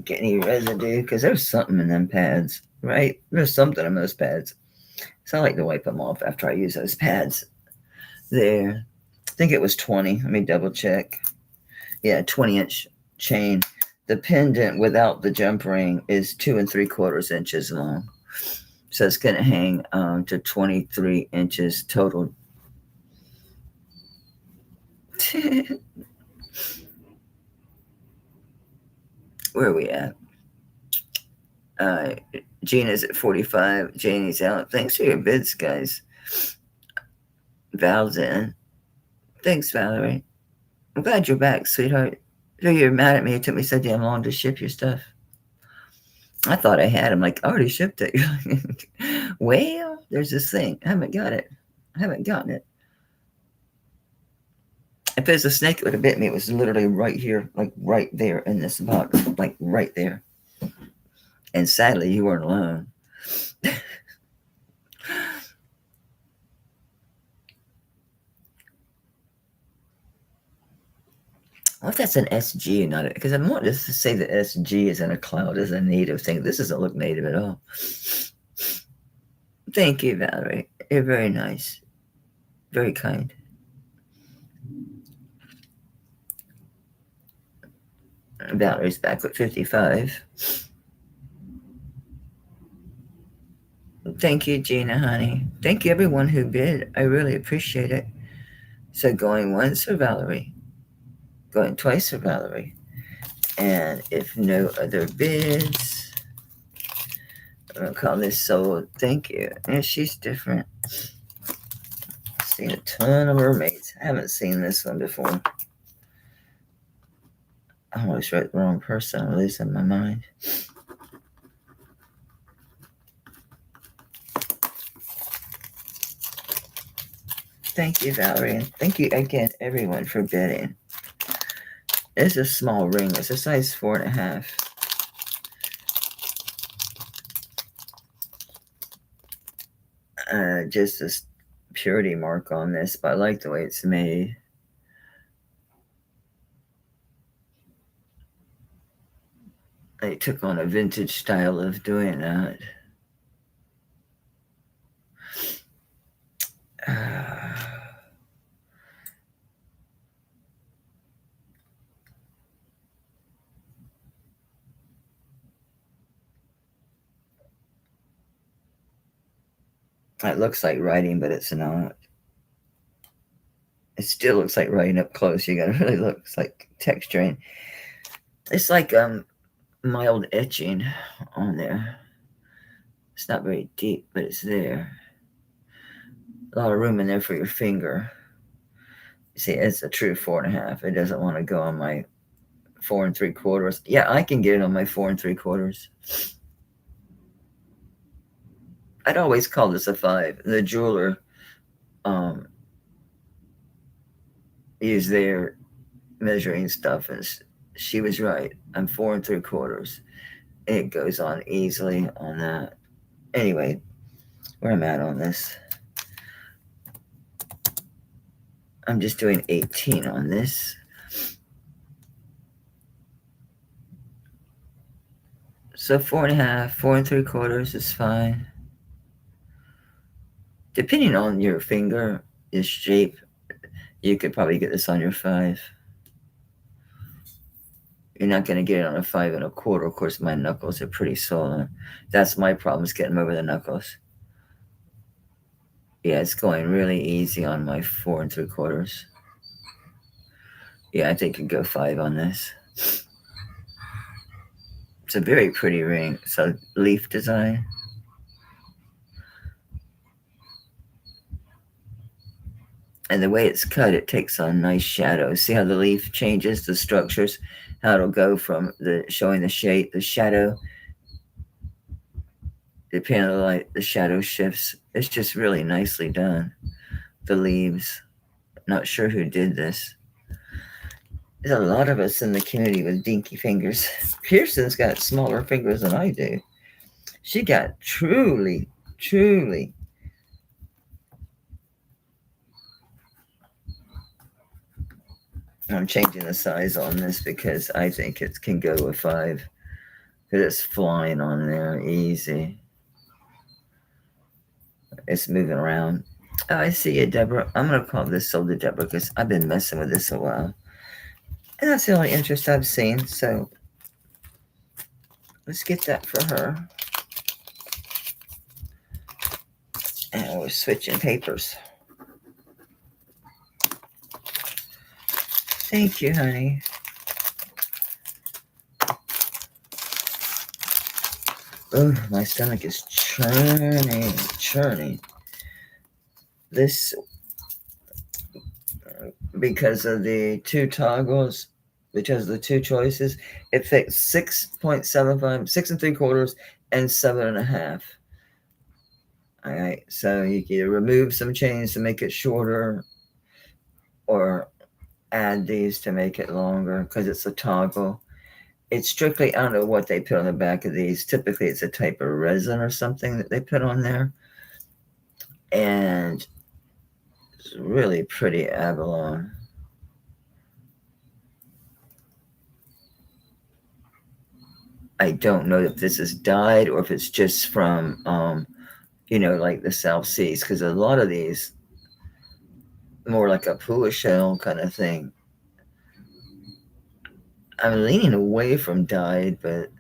Get any residue because there's something in them pads, right? There's something in those pads. So I like to wipe them off after I use those pads. There. I think it was 20. Let me double check. Yeah, 20-inch chain. The pendant without the jump ring is 2 3/4 inches long. So it's going to hang to 23 inches total. Where are we at? Gina's at 45. Janie's out. Thanks for your bids, guys. Val's in. Thanks, Valerie. I'm glad you're back, sweetheart. So you're mad at me. It took me so damn long to ship your stuff. I thought I had them. Like, I already shipped it. Well, there's this thing. I haven't got it. I haven't gotten it. If it was a snake, it would have bit me. It was literally right here, like right there in this box, like right there. And sadly, you weren't alone. What if that's an SG and not it? Because I want to say the SG is in a cloud as a native thing. This doesn't look native at all. Thank you, Valerie. You're very nice. Very kind. Valerie's back with 55. Thank you, Gina, honey. Thank you, everyone who bid. I really appreciate it. So going once for Valerie, going twice for Valerie. And if no other bids, I'm going to call this sold. Thank you. And she's different. I've seen a ton of mermaids. I haven't seen this one before. I always wrote the wrong person. I'm losing my mind. Thank you, Valerie. And thank you again, everyone, for bidding. It's a small ring. It's a size 4.5. Just a purity mark on this, but I like the way it's made. They took on a vintage style of doing that. It looks like writing, but it's not. It still looks like writing up close. You gotta really look. It's like texturing. It's like mild etching on there. It's not very deep, but it's there. A lot of room in there for your finger. See, it's a true 4.5. It doesn't want to go on my 4 3/4. Yeah, I can get it on my 4 3/4. I'd always call this a 5. The jeweler used their measuring stuff, and she was right. I'm 4 3/4. It goes on easily on that. Anyway, where I'm at on this, I'm just doing 18 on this. So 4.5, 4 3/4 is fine. Depending on your finger, your shape, you could probably get this on your 5. You're not going to get it on a 5 1/4. Of course, my knuckles are pretty swollen. That's my problem, is getting them over the knuckles. Yeah, it's going really easy on my 4 3/4. Yeah, I think you go 5 on this. It's a very pretty ring. So leaf design. And the way it's cut, it takes on nice shadows. See how the leaf changes the structures? How it'll go from the showing the shape, the shadow, depending on the light, the shadow shifts. It's just really nicely done. The leaves. Not sure who did this. There's a lot of us in the community with dinky fingers. Kirsten's got smaller fingers than I do. She got truly. I'm changing the size on this because I think it can go with 5. Because it's flying on there easy. It's moving around. Oh, I see you, Deborah. I'm going to call this sold to Deborah because I've been messing with this a while. And that's the only interest I've seen. So let's get that for her. And we're switching papers. Thank you, honey. Oh, my stomach is churning. This, because of the 2 toggles, because of the 2 choices, it fits 6.75, 6 3/4, and 7.5. All right, so you can either remove some chains to make it shorter or add these to make it longer because it's a toggle. It's strictly, I don't know what they put on the back of these. Typically, it's a type of resin or something that they put on there. And it's really pretty abalone. I don't know if this is dyed or if it's just from, like the South Seas, because a lot of these, more like a puya shell kind of thing. I'm leaning away from dyed, but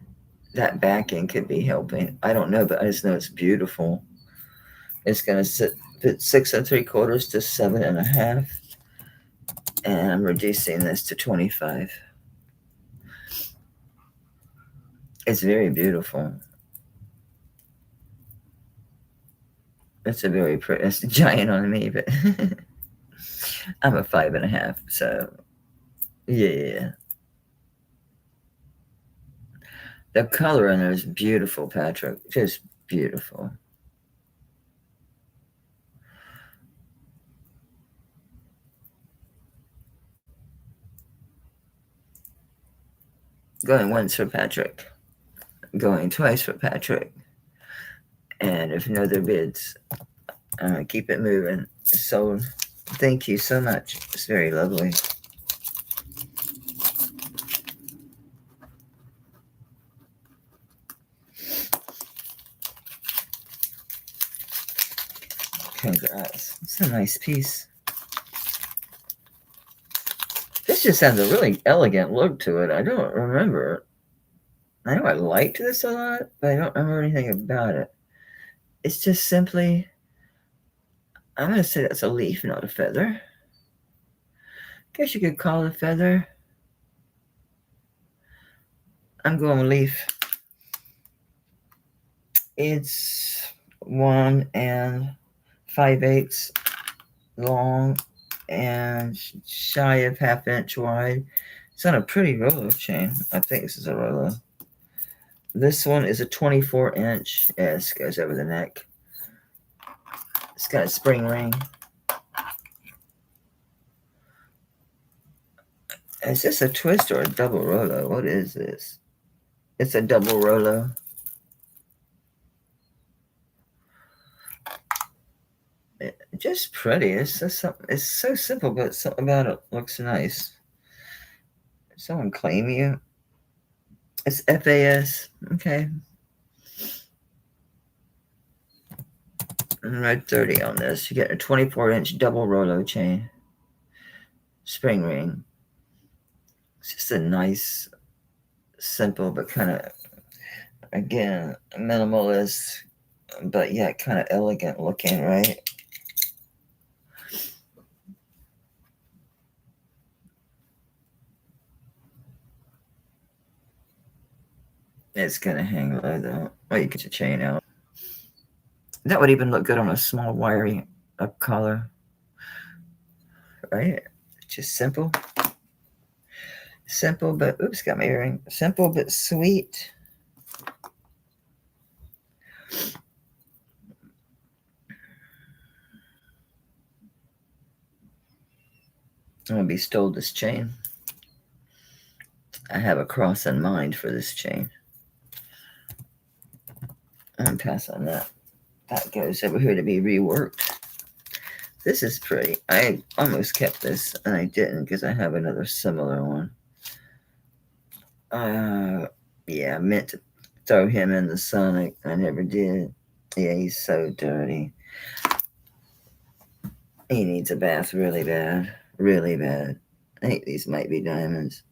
that backing could be helping. I don't know, but I just know it's beautiful. It's gonna sit at 6 3/4 to 7.5, and I'm reducing this to 25. It's very beautiful. It's a very pretty. It's a giant on me, but I'm a 5.5. So yeah, the color in there is beautiful, Patrick. Just beautiful. Going once for Patrick. Going twice for Patrick. And if no other bids, keep it moving. So, thank you so much. It's very lovely. Congrats. It's a nice piece. This just has a really elegant look to it. I don't remember. I know I liked this a lot, but I don't remember anything about it. It's just simply, I'm going to say that's a leaf, not a feather. Guess you could call it a feather. I'm going leaf. It's 1 5/8 long and shy of 1/2 inch wide. It's on a pretty roller chain. I think this is a roller. This one is a 24-inch. Yes, goes over the neck. It's got a spring ring. Is this a twist or a double rolo? What is this? It's a double rolo. Just pretty. It's just something. It's so simple, but something about it looks nice. Someone claim you. It's FAS. Okay. Red 30 on this. You get a 24-inch double rolo chain. Spring ring. It's just a nice, simple, but kind of, again, minimalist, but yeah, kind of elegant looking, right? It's gonna hang low though. Well, you get your chain out. That would even look good on a small wiry collar, right? Just simple. Simple, but oops, got my earring. Simple but sweet. I'm gonna be stole this chain. I have a cross in mind for this chain. I'm pass on that. That goes over here to be reworked. This is pretty. I almost kept this and I didn't because I have another similar one. Yeah, I meant to throw him in the sun. I never did. Yeah, he's so dirty. He needs a bath really bad. Really bad. I think these might be diamonds.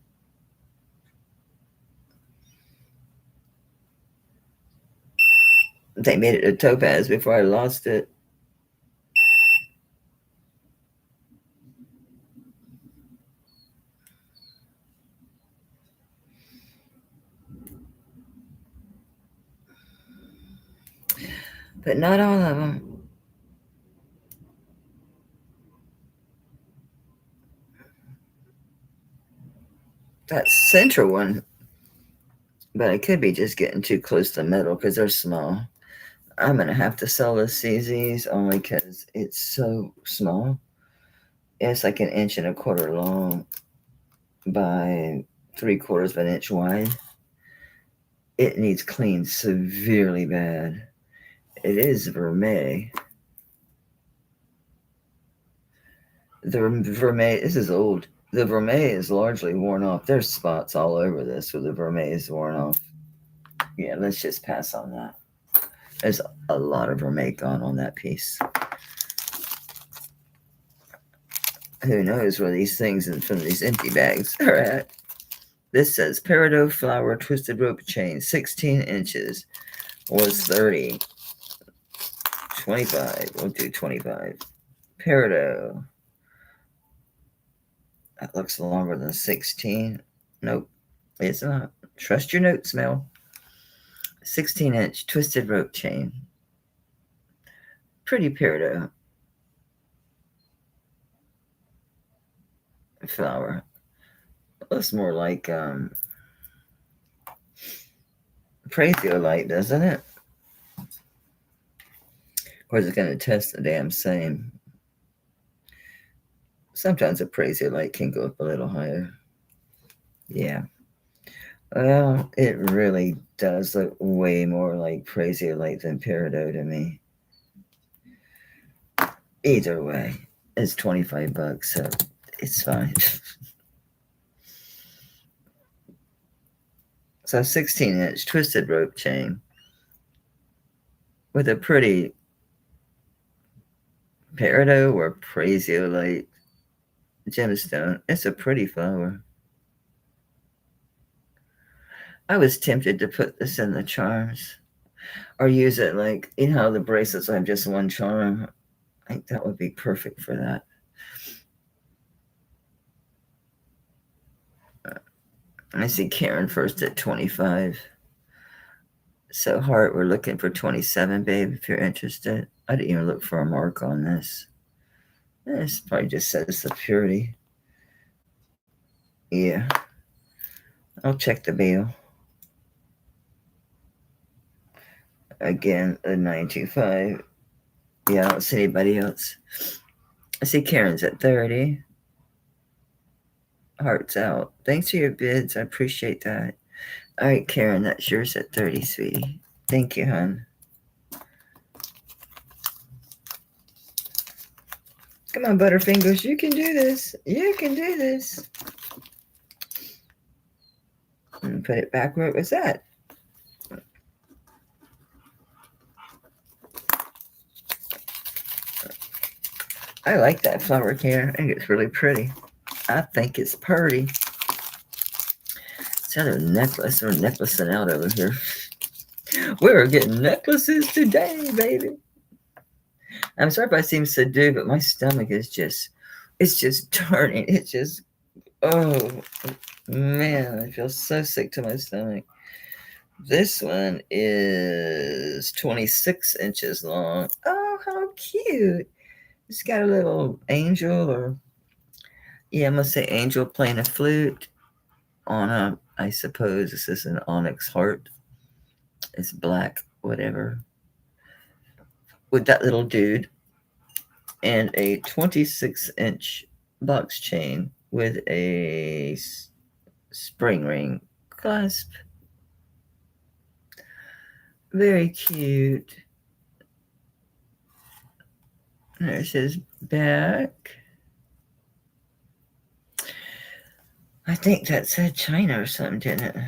They made it a topaz before I lost it. But not all of them. That center one, but it could be just getting too close to metal because they're small. I'm going to have to sell the CZs only because it's so small. It's like 1.25 inches long by 3/4 of an inch wide. It needs cleaned severely bad. It is vermeil. The vermeil, this is old. The vermeil is largely worn off. There's spots all over this where the vermeil is worn off. Yeah, let's just pass on that. There's a lot of vermeil gone on that piece. Who knows where these things from these empty bags are at? This says peridot flower twisted rope chain, 16 inches, was 30. 25. We'll do 25. Peridot. That looks longer than 16. Nope, it's not. Trust your notes, Mel. 16-inch twisted rope chain. Pretty peridot flower. Looks more like Prathiolite, doesn't it? Of course, it's going to test the damn same. Sometimes a Prathiolite can go up a little higher. Yeah. Well, it really does look way more like Prathiolite than peridot to me. Either way, it's $25, so it's fine. So 16-inch twisted rope chain with a pretty peridot or Prathiolite gemstone. It's a pretty flower. I was tempted to put this in the charms or use it like, you know, the bracelets have just one charm. I think that would be perfect for that. I see Karen first at 25. So Heart, we're looking for 27, babe, if you're interested. I didn't even look for a mark on this. This probably just says the purity. Yeah. I'll check the bill. Again, a 925. Yeah, I don't see anybody else. I see Karen's at 30. Heart's out. Thanks for your bids. I appreciate that. All right, Karen, that's yours at 30, sweetie. Thank you, hon. Come on, Butterfingers. You can do this. You can do this. And put it back where it was at. I like that flower, Karen. I think it's really pretty. I think it's pretty. It's another necklace. We're necklacing out over here. We're getting necklaces today, baby. I'm sorry if I seem subdued, but my stomach is just, it's just turning. It's just, oh, man, I feel so sick to my stomach. This one is 26 inches long. Oh, how cute. It's got a little angel or, yeah, I'm going to say angel playing a flute on a, I suppose this is an onyx heart. It's black, whatever. With that little dude. And a 26-inch box chain with a spring ring clasp. Very cute. There's his back. I think that said China or something, didn't it? It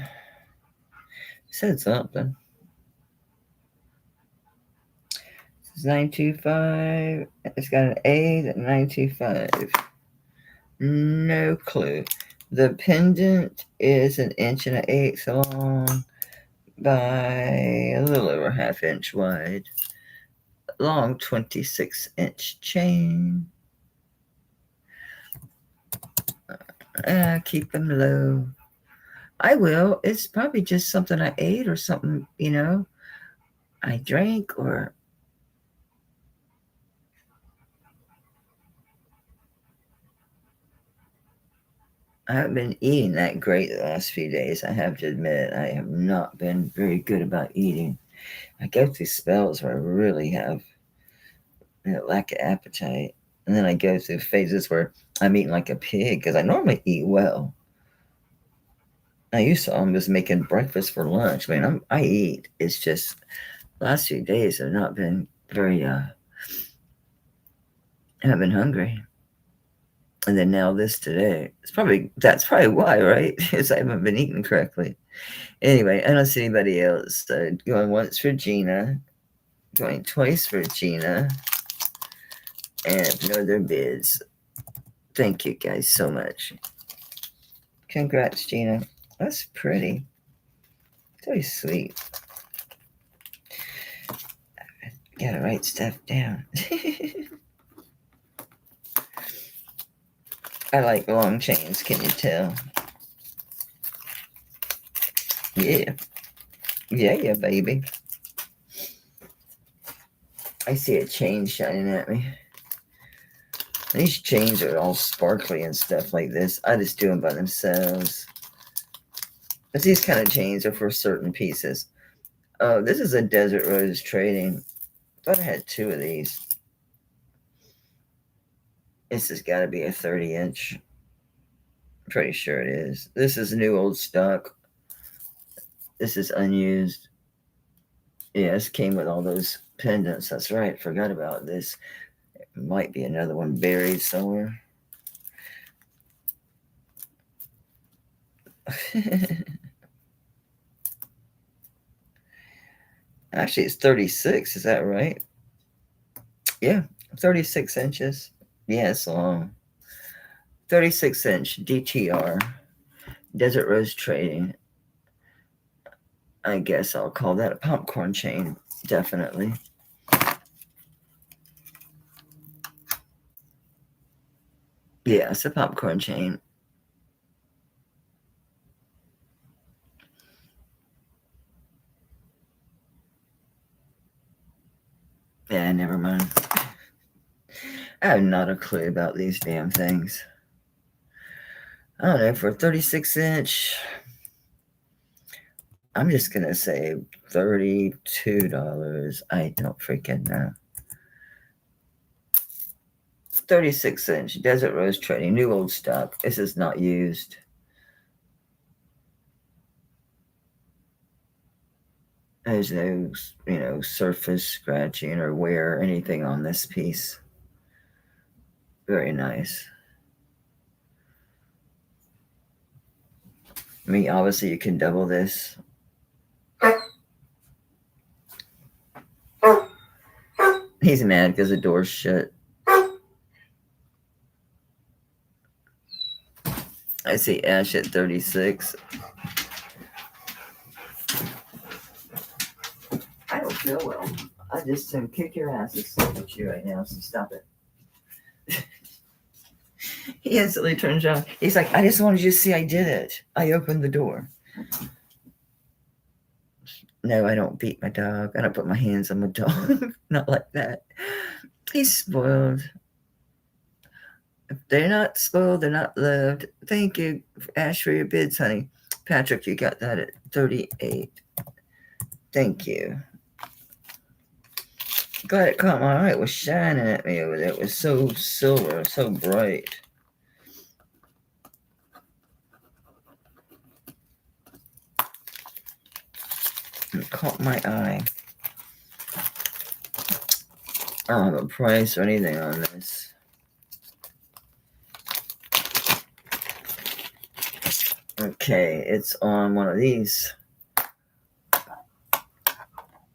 said something. It's 925. It's got an A at 925. No clue. The pendant is 1.1 long by a little over 1/2 inch wide. Long 26-inch chain. Keep them low. I will. It's probably just something I ate or something, you know, I drank or. I haven't been eating that great the last few days. I have to admit, I have not been very good about eating. I go through spells where I really have lack of appetite. And then I go through phases where I'm eating like a pig because I normally eat well. I used to almost making breakfast for lunch. I mean, I eat. It's just last few days have not been very, I haven't been hungry. And then now this today. That's probably why, right? Because I haven't been eating correctly. Anyway, I don't see anybody else. Going once for Gina. Going twice for Gina. And no other bids. Thank you guys so much. Congrats, Gina. That's pretty. It's very sweet. Gotta write stuff down. I like long chains, can you tell? Yeah. Yeah, baby. I see a chain shining at me. These chains are all sparkly and stuff like this. I just do them by themselves. But these kind of chains are for certain pieces. Oh, this is a Desert Rose Trading. Thought I had 2 of these. This has got to be a 30-inch. I'm pretty sure it is. This is new old stock. This is unused. Yeah, this came with all those pendants. That's right. Forgot about this. Might be another one buried somewhere. Actually, it's 36. Is that right? Yeah, 36 inches. Yeah, it's long. 36-inch DTR. Desert Rose Trading. I guess I'll call that a popcorn chain. Definitely. Yeah, it's a popcorn chain. Yeah, never mind. I have not a clue about these damn things. I don't know, for a 36-inch, I'm just going to say $32. I don't freaking know. 36-inch Desert Rose Trading, new old stock. This is not used. There's no, surface scratching or wear, anything on this piece. Very nice. I mean, obviously you can double this. He's mad because the door's shut. I see Ash at 36. I don't feel well. I just kick your ass at you right now, so stop it. He instantly turns around. He's like, I just wanted you to see I did it. I opened the door. No, I don't beat my dog. I don't put my hands on my dog. Not like that. He's spoiled. If they're not spoiled, they're not loved. Thank you, Ash, for your bids, honey. Patrick, you got that at 38. Thank you. Glad it caught my eye. It was shining at me over there. It was so silver, so bright. It caught my eye. I don't have a price or anything on this. Okay, it's on one of these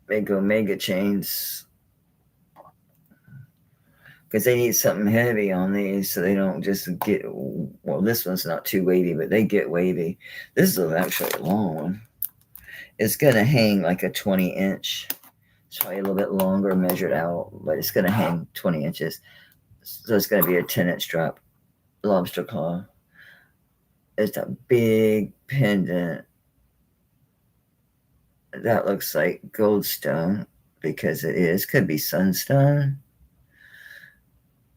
big Omega chains. Because they need something heavy on these so they don't just get, well, this one's not too wavy, but they get wavy. This is actually a long one. It's going to hang like a 20-inch. It's probably a little bit longer measured out, but it's going to hang 20 inches. So it's going to be a 10-inch drop. Lobster claw. It's a big pendant. That looks like goldstone because it is. Could be sunstone.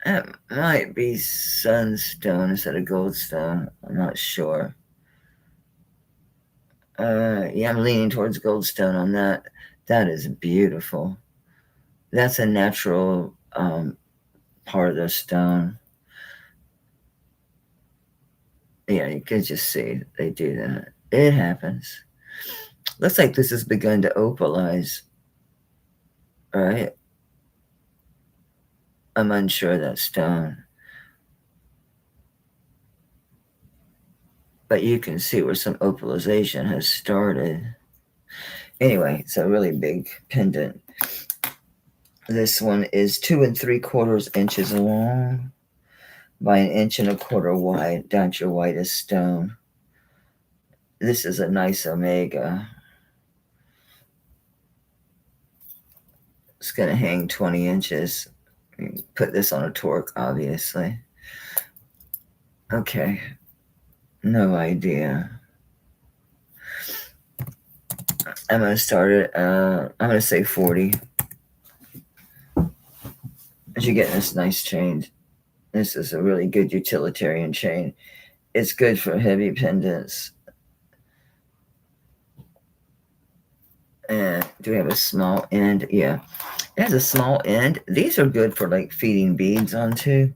That might be sunstone instead of goldstone. I'm not sure. Yeah, I'm leaning towards goldstone on that. That is beautiful. That's a natural part of the stone. Yeah, you can just see they do that. It happens. Looks like this has begun to opalize. All right. I'm unsure of that stone. But you can see where some opalization has started. Anyway, it's a really big pendant. This one is 2 3/4 inches long by 1 1/4 inches wide. That's your whitest stone. This is a nice omega. It's going to hang 20 inches. Put this on a torque, obviously. Okay. No idea. I'm going to start it. I'm going to say 40. As you're getting this nice chain. This is a really good utilitarian chain. It's good for heavy pendants. And do we have a small end? Yeah. It has a small end. These are good for like feeding beads onto.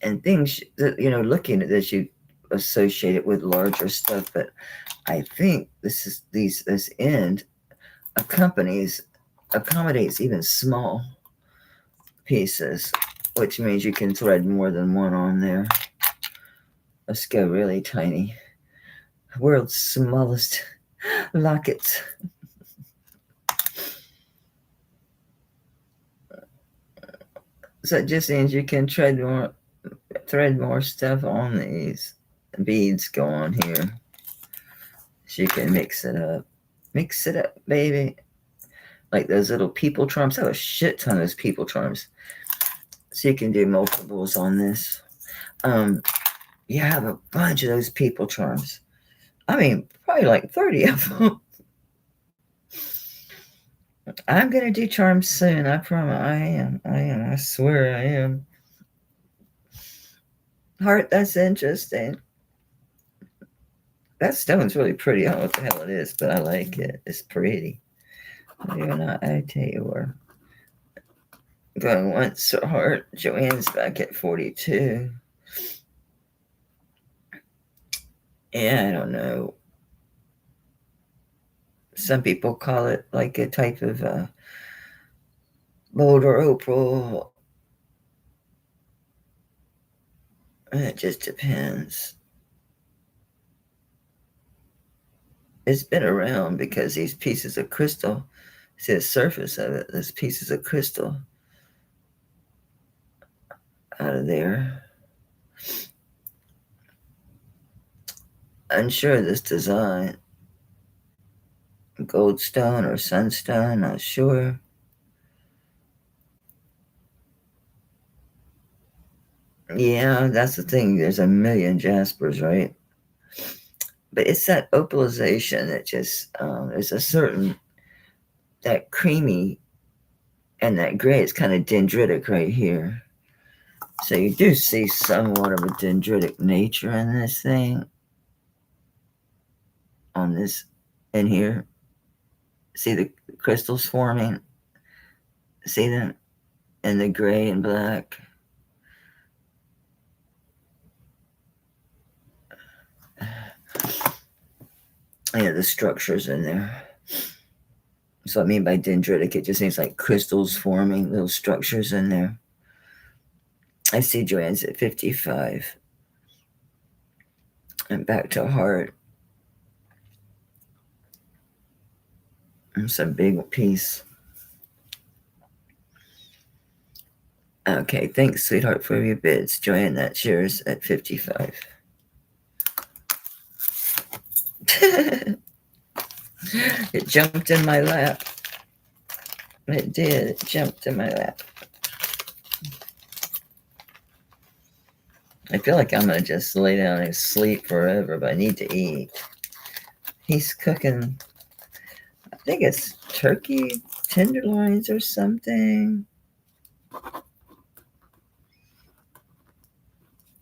And things that, looking at this, you associate it with larger stuff. But I think this end accommodates even small pieces, which means you can thread more than one on there. Let's go really tiny. World's smallest lockets. So it just means you can thread more stuff on these. Beads go on here. So you can mix it up. Mix it up, baby. Like those little people charms. I have a shit ton of those people charms. So you can do multiples on this. You have a bunch of those people charms. I mean, probably like 30 of them. I'm going to do charms soon. I promise. I am. I swear I am. Heart, that's interesting. That stone's really pretty. I don't know what the hell it is, but I like it. It's pretty. You're not or going once or heart. Joanne's back at 42. Yeah, I don't know. Some people call it like a type of boulder opal. It just depends. It's been around because these pieces of crystal, see the surface of it, there's pieces of crystal out of there. Unsure of this design. Goldstone or sunstone, not sure. Yeah, that's the thing. There's a million jaspers, right? But it's that opalization that just, there's a certain, that creamy and that gray is kind of dendritic right here. So you do see somewhat of a dendritic nature in this thing. On this, in here. See the crystals forming? See them? In the gray and black. Yeah, the structures in there. So I mean by dendritic, it just means like crystals forming, little structures in there. I see Joanne's at 55. And back to heart. It's a big piece. Okay, thanks, sweetheart, for your bids. Joanne, that's yours at 55. It jumped in my lap. It did. It jumped in my lap. I feel like I'm going to just lay down and sleep forever, but I need to eat. He's cooking, I think it's turkey tenderloins or something.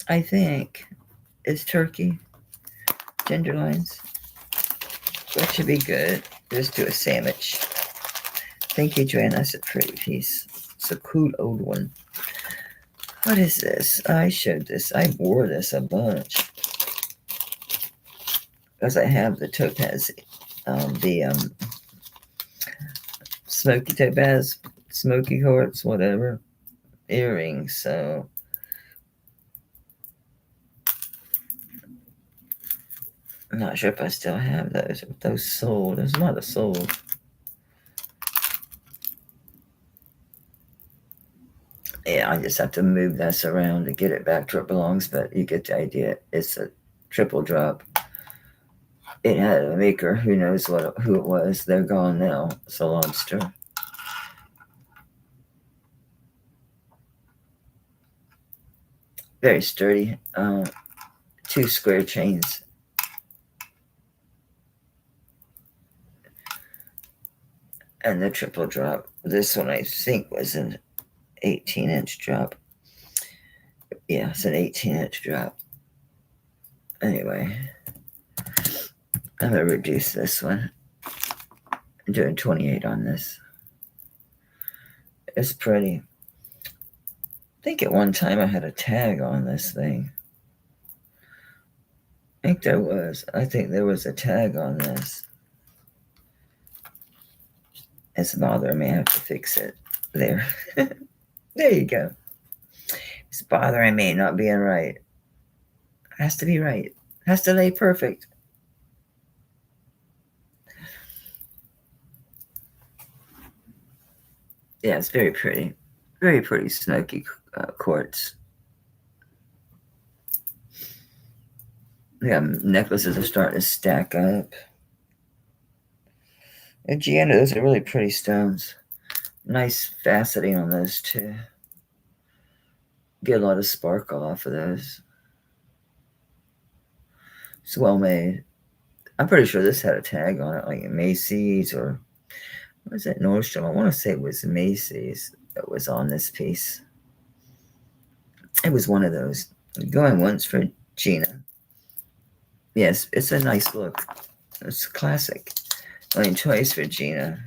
I think it's turkey tenderloins. That should be good. Just do a sandwich. Thank you, Joanne. That's a pretty piece. It's a cool old one. What is this? I showed this. I wore this a bunch. Because I have the topaz, the smoky topaz, smoky quartz, whatever, earrings. So I'm not sure if I still have those. If those sold. There's a lot of sold. Yeah, I just have to move this around to get it back to where it belongs, but you get the idea. It's a triple drop. It had a maker. Who knows who it was? They're gone now. It's a lobster. Very sturdy. 2 square chains. And the triple drop. This one I think was an 18-inch drop. Yeah, it's an 18-inch drop. Anyway, I'm going to reduce this one. I'm doing 28 on this. It's pretty. I think at one time I had a tag on this thing. I think there was. I think there was a tag on this. It's bothering me. I have to fix it. There. There you go. It's bothering me not being right. It has to be right. It has to lay perfect. Yeah, it's very pretty. Very pretty smoky quartz. Yeah, necklaces are starting to stack up. And Gianna, those are really pretty stones. Nice faceting on those too. Get a lot of sparkle off of those. It's well made. I'm pretty sure this had a tag on it, like Macy's or what was that, Nordstrom? I want to say it was Macy's that was on this piece. It was one of those. Going once for Gina. Yes, it's a nice look. It's classic. Going twice for Gina.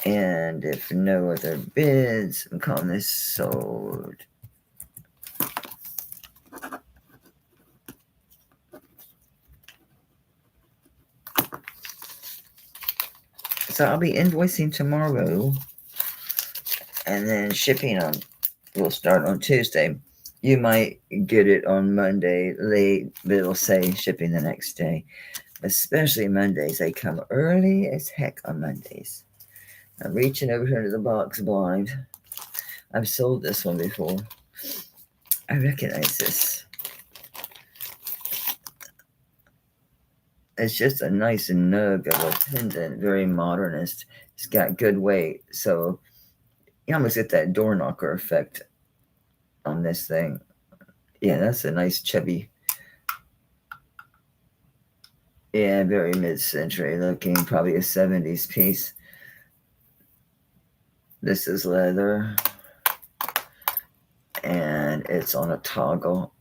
And if no other bids, I'm calling this sold. So I'll be invoicing tomorrow. And then shipping will start on Tuesday. You might get it on Monday late, but it'll say shipping the next day. Especially Mondays. They come early as heck on Mondays. I'm reaching over here to the box blind. I've sold this one before. I recognize this. It's just a nice nug of a pendant, very modernist. It's got good weight, so you almost get that door knocker effect on this thing. Yeah, that's a nice chubby. Yeah, very mid-century looking, probably a 70s piece. This is leather. And it's on a toggle.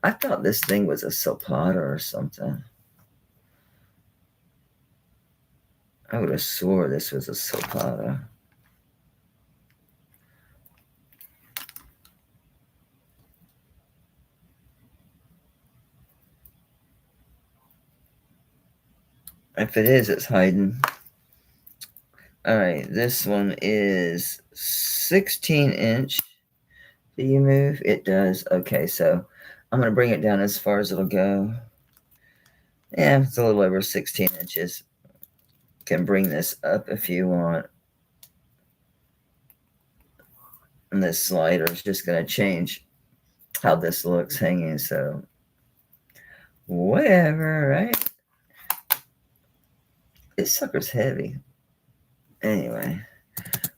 I thought this thing was a sapata or something. I would have swore this was a sapata. If it is, it's hiding. All right, this one is 16-inch. Do you move? It does. Okay, so I'm going to bring it down as far as it'll go. Yeah, it's a little over 16 inches. Can bring this up if you want. And this slider is just going to change how this looks hanging, so whatever, right? This sucker's heavy. Anyway,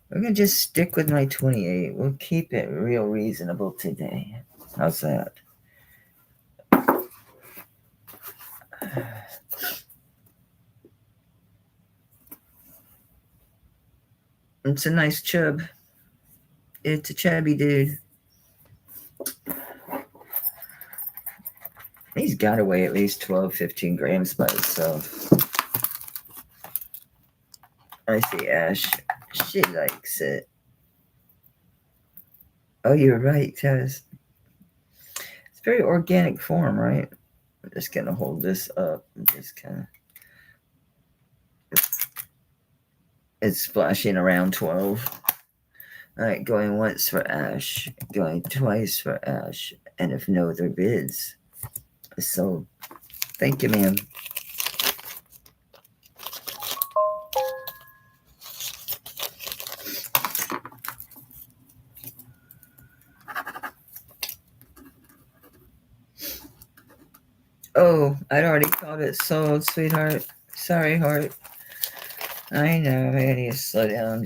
we're going to just stick with my 28. We'll keep it real reasonable today. How's that? It's a nice chub. It's a chubby dude. He's got to weigh at least 12, 15 grams by himself. I see Ash. She likes it. Oh, you're right, cuz it's very organic form, right? I'm just going to hold this up and just kind of... It's splashing around 12. All right, going once for Ash, going twice for Ash, and if no other bids, so thank you, ma'am. I'd already called it sold, sweetheart. Sorry, heart. I know, I need to slow down.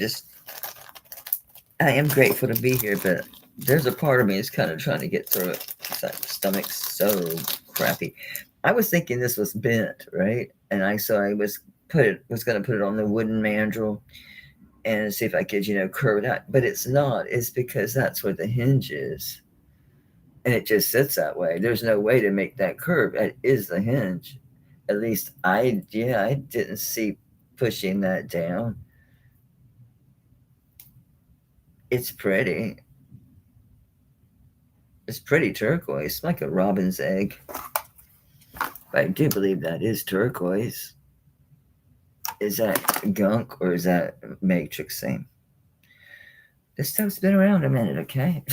I am grateful to be here, but there's a part of me that's kind of trying to get through it. My stomach's so crappy. I was thinking this was bent, right? And I was going to put it on the wooden mandrel and see if I could, curve it out. But it's not. It's because that's where the hinge is. And it just sits that way. There's no way to make that curve. That is the hinge. At least I didn't see pushing that down. It's pretty. It's pretty turquoise, like a robin's egg. But I do believe that is turquoise. Is that gunk or is that matrixing? This stuff's been around a minute, okay?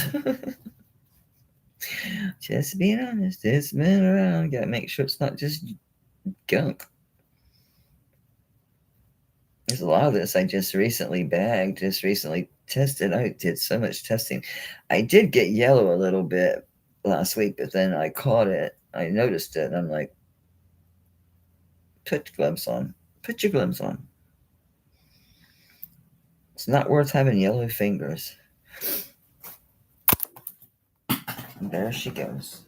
Just being honest, it's been around. Gotta make sure it's not just gunk. There's a lot of this I just recently bagged, just recently tested. I did so much testing. I did get yellow a little bit last week, but then I caught it. I noticed it, and I'm like, put gloves on. Put your gloves on. It's not worth having yellow fingers. There she goes.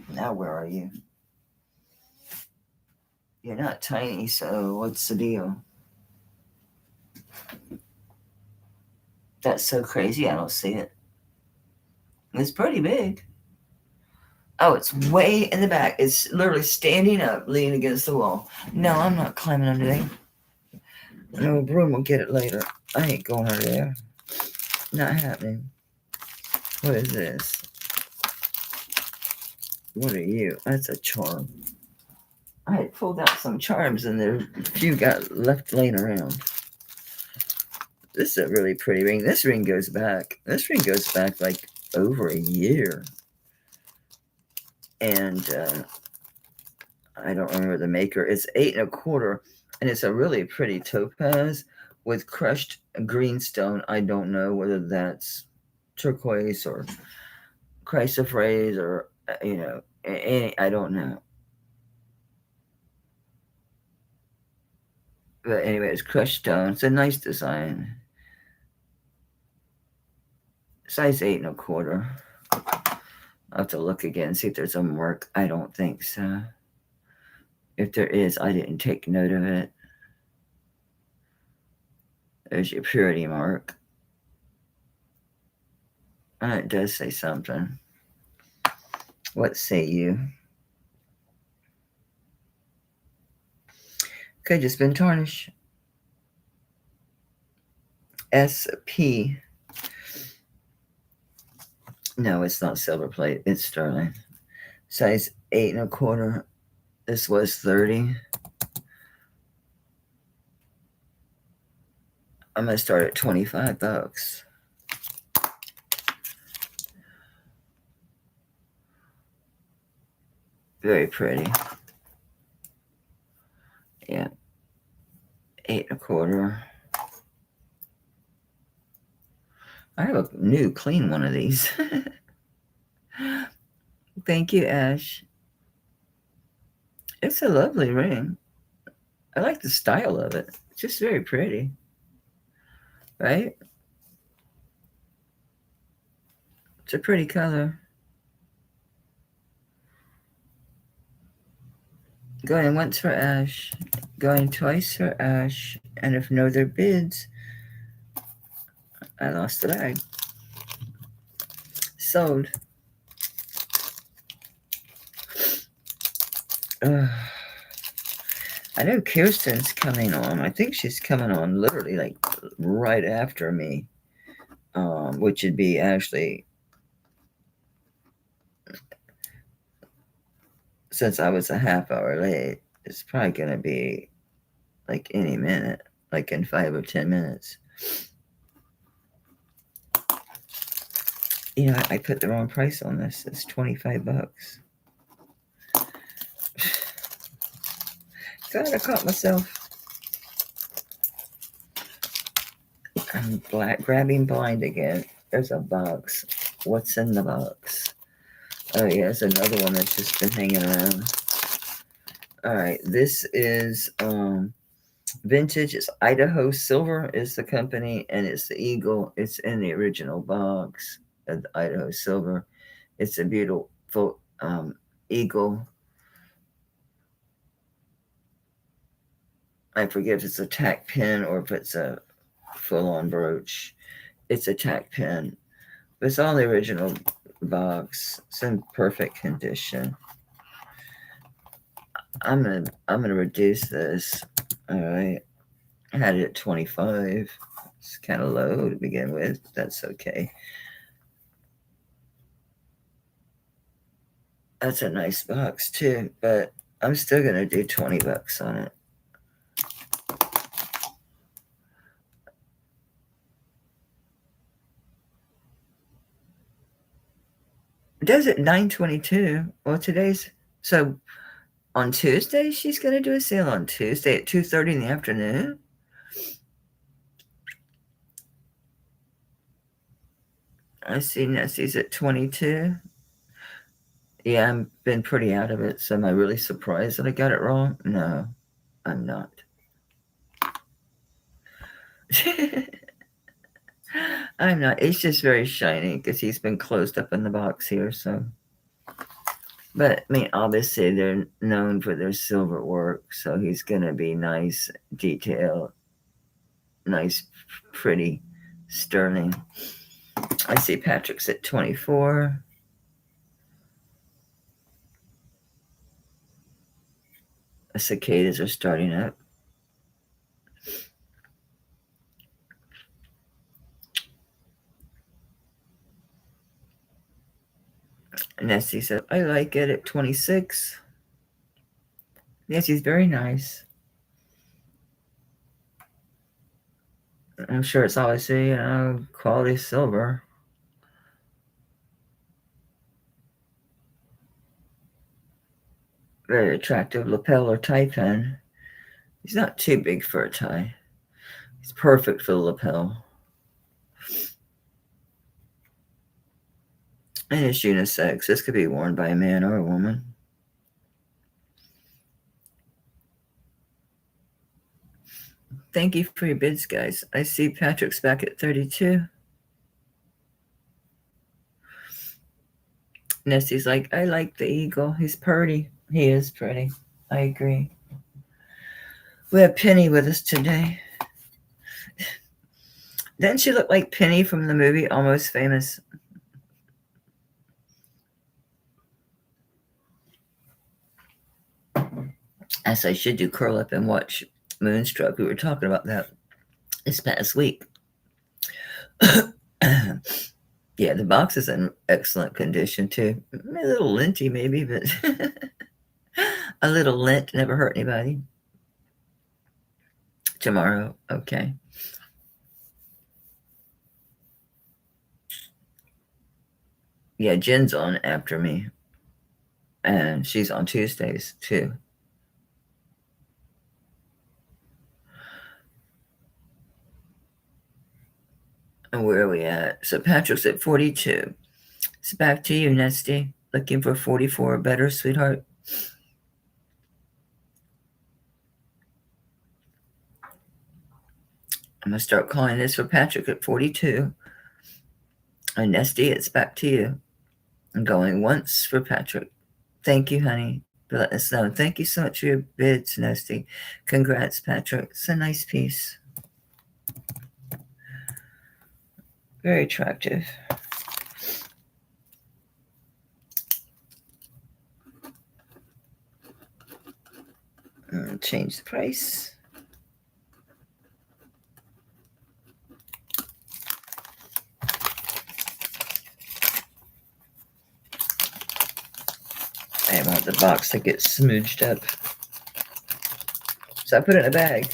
Now where are you? You're not tiny, so what's the deal? That's so crazy, I don't see it. It's pretty big. Oh, it's way in the back. It's literally standing up, leaning against the wall. No, I'm not climbing under there. No, broom will get it later. I ain't going under there. Not happening. What is this? What are you? That's a charm. I had pulled out some charms and there a few got left laying around. This is a really pretty ring. This ring goes back. This ring goes back like over a year. And I don't remember the maker. It's 8 1/4, and it's a really pretty topaz with crushed greenstone. I don't know whether that's turquoise or chrysoprase or I don't know. But anyway, it's crushed stone. It's a nice design. Size 8 1/4. I'll have to look again, see if there's some mark. I don't think so. If there is, I didn't take note of it. There's your purity mark. And it does say something. What say you? Could just been tarnish. SP. No, it's not silver plate. It's sterling. Size 8 1/4. This was 30. I'm gonna start at $25. Very pretty. Yeah. 8 1/4. I have a new clean one of these. Thank you, Ash. It's a lovely ring. I like the style of it. It's just very pretty. Right? It's a pretty color. Going once for Ash. Going twice for Ash. And if no other bids, I lost the bag. Sold. I know Kirsten's coming on. I think she's coming on literally like right after me, which would be actually, since I was a half hour late, it's probably going to be like any minute, like in 5 or 10 minutes. I put the wrong price on this. It's $25. God, I caught myself. I'm grabbing blind again. There's a box. What's in the box? Oh, yeah, there's another one that's just been hanging around. All right, this is vintage. It's Idaho Silver is the company, and it's the eagle. It's in the original box of the Idaho Silver. It's a beautiful eagle. I forget if it's a tack pin or if it's a full-on brooch. It's a tack pin. It's all the original box. It's in perfect condition. I'm gonna reduce this. All right, I had it at 25. It's kind of low to begin with. That's okay. That's a nice box too, but I'm still gonna do $20 on it. It does it 9:22. Well, today's so on Tuesday. She's gonna do a sale on Tuesday at 2:30 in the afternoon. I see Nessie's at 22. Yeah, I've been pretty out of it. So am I really surprised that I got it wrong? No, I'm not. I'm not. It's just very shiny because he's been closed up in the box here. So, but I mean, obviously they're known for their silver work, so he's gonna be nice, detailed, nice, pretty, sterling. I see Patrick's at 24. The cicadas are starting up. Nessie said, I like it at 26. Yes, he's very nice. I'm sure it's obviously, quality silver. Very attractive lapel or tie pin. He's not too big for a tie. He's perfect for the lapel. And it's unisex. This could be worn by a man or a woman. Thank you for your bids, guys. I see Patrick's back at 32. Nessie's like, I like the eagle. He's pretty. He is pretty. I agree. We have Penny with us today. Doesn't she look like Penny from the movie Almost Famous? As I should do curl up and watch Moonstruck. We were talking about that this past week. Yeah, the box is in excellent condition too. A little linty maybe, but a little lint never hurt anybody. Tomorrow, okay. Yeah, Jen's on after me. And she's on Tuesdays too. And where are we at? So Patrick's at 42. It's back to you, Nesty. Looking for 44 or better, sweetheart. I'm going to start calling this for Patrick at 42. And Nesty, it's back to you. I'm going once for Patrick. Thank you, honey, for letting us know. Thank you so much for your bids, Nesty. Congrats, Patrick. It's a nice piece. Very attractive. Change the price. I want the box to get smooched up. So I put it in a bag.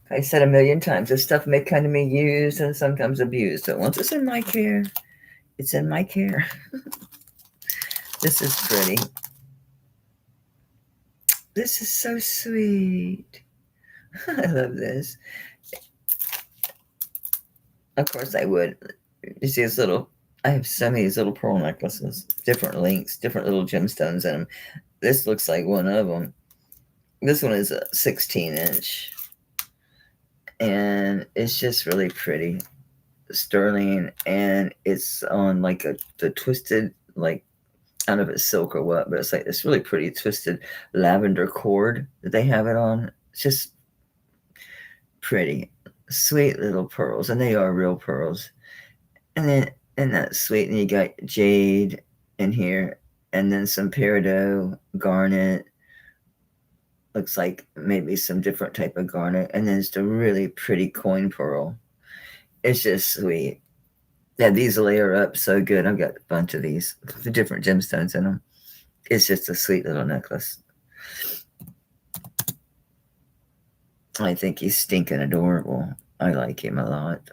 I said a million times, this stuff may kind of be used and sometimes abused. So once it's in my care, it's in my care. This is pretty. This is so sweet. I love this. Of course I would. You see this little I have so many of these little pearl necklaces, different lengths, different little gemstones in them. This looks like one of them. This one is a 16-inch. And it's just really pretty. Sterling. And it's on like the twisted, like, I don't know if it's silk or what, but it's like this really pretty twisted lavender cord that they have it on. It's just pretty. Sweet little pearls. And they are real pearls. And then, and that's sweet. And you got jade in here. And then some peridot, garnet. Looks like maybe some different type of garnet. And then it's a really pretty coin pearl. It's just sweet. Yeah, these layer up so good. I've got a bunch of these, the different gemstones in them. It's just a sweet little necklace. I think he's stinking adorable. I like him a lot.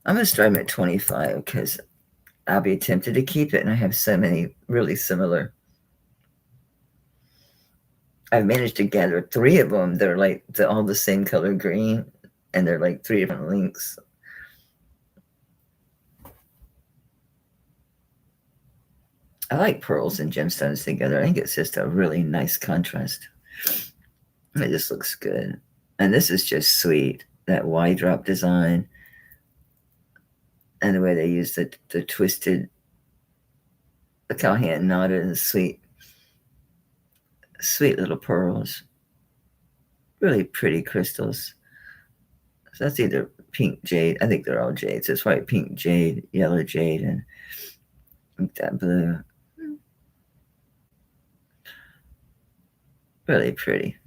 I'm going to start him at 25 because I'll be tempted to keep it. And I have so many really similar. I've managed to gather 3 of them. They're like all the same color green. And they're like 3 different lengths. I like pearls and gemstones together. I think it's just a really nice contrast. It just looks good. And this is just sweet. That wide drop design. And the way they use the twisted, look how hand knotted and sweet little pearls. Really pretty crystals. So that's either pink jade. I think they're all jade. So it's white, pink jade, yellow jade, and that blue. Really pretty.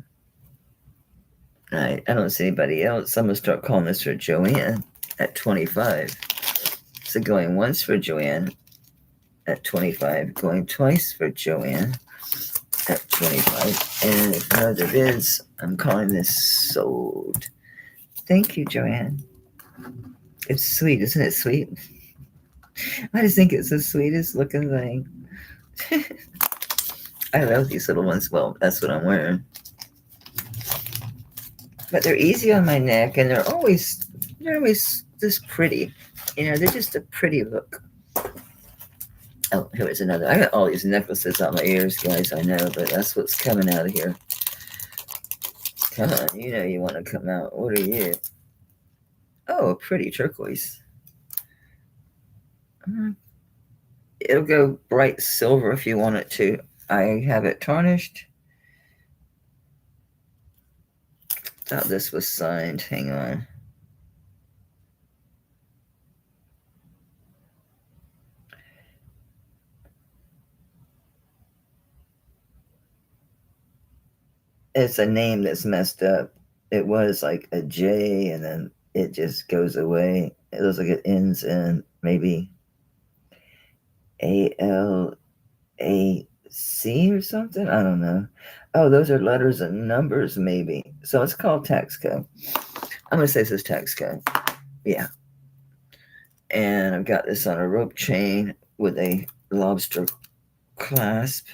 All right, I don't see anybody else. I'm going to start calling this for Joanne at 25. So going once for Joanne at 25, going twice for Joanne at 25. And if no other bids, I'm calling this sold. Thank you, Joanne. It's sweet, isn't it sweet? I just think it's the sweetest looking thing. I love these little ones. Well, that's what I'm wearing. But they're easy on my neck, and they're always just pretty. You know, they're just a pretty look. Oh, here's another. I got all these necklaces on my ears, guys. I know, but that's what's coming out of here. Come on, you know you want to come out. What are you? Oh, a pretty turquoise. It'll go bright silver if you want it to. I have it tarnished. Thought this was signed. Hang on. It's a name that's messed up. It was like a J, and then it just goes away. It looks like it ends in maybe ALAC or something. I don't know. Oh, those are letters and numbers, maybe. So it's called tax code. I'm going to say this is tax code. Yeah. And I've got this on a rope chain with a lobster clasp.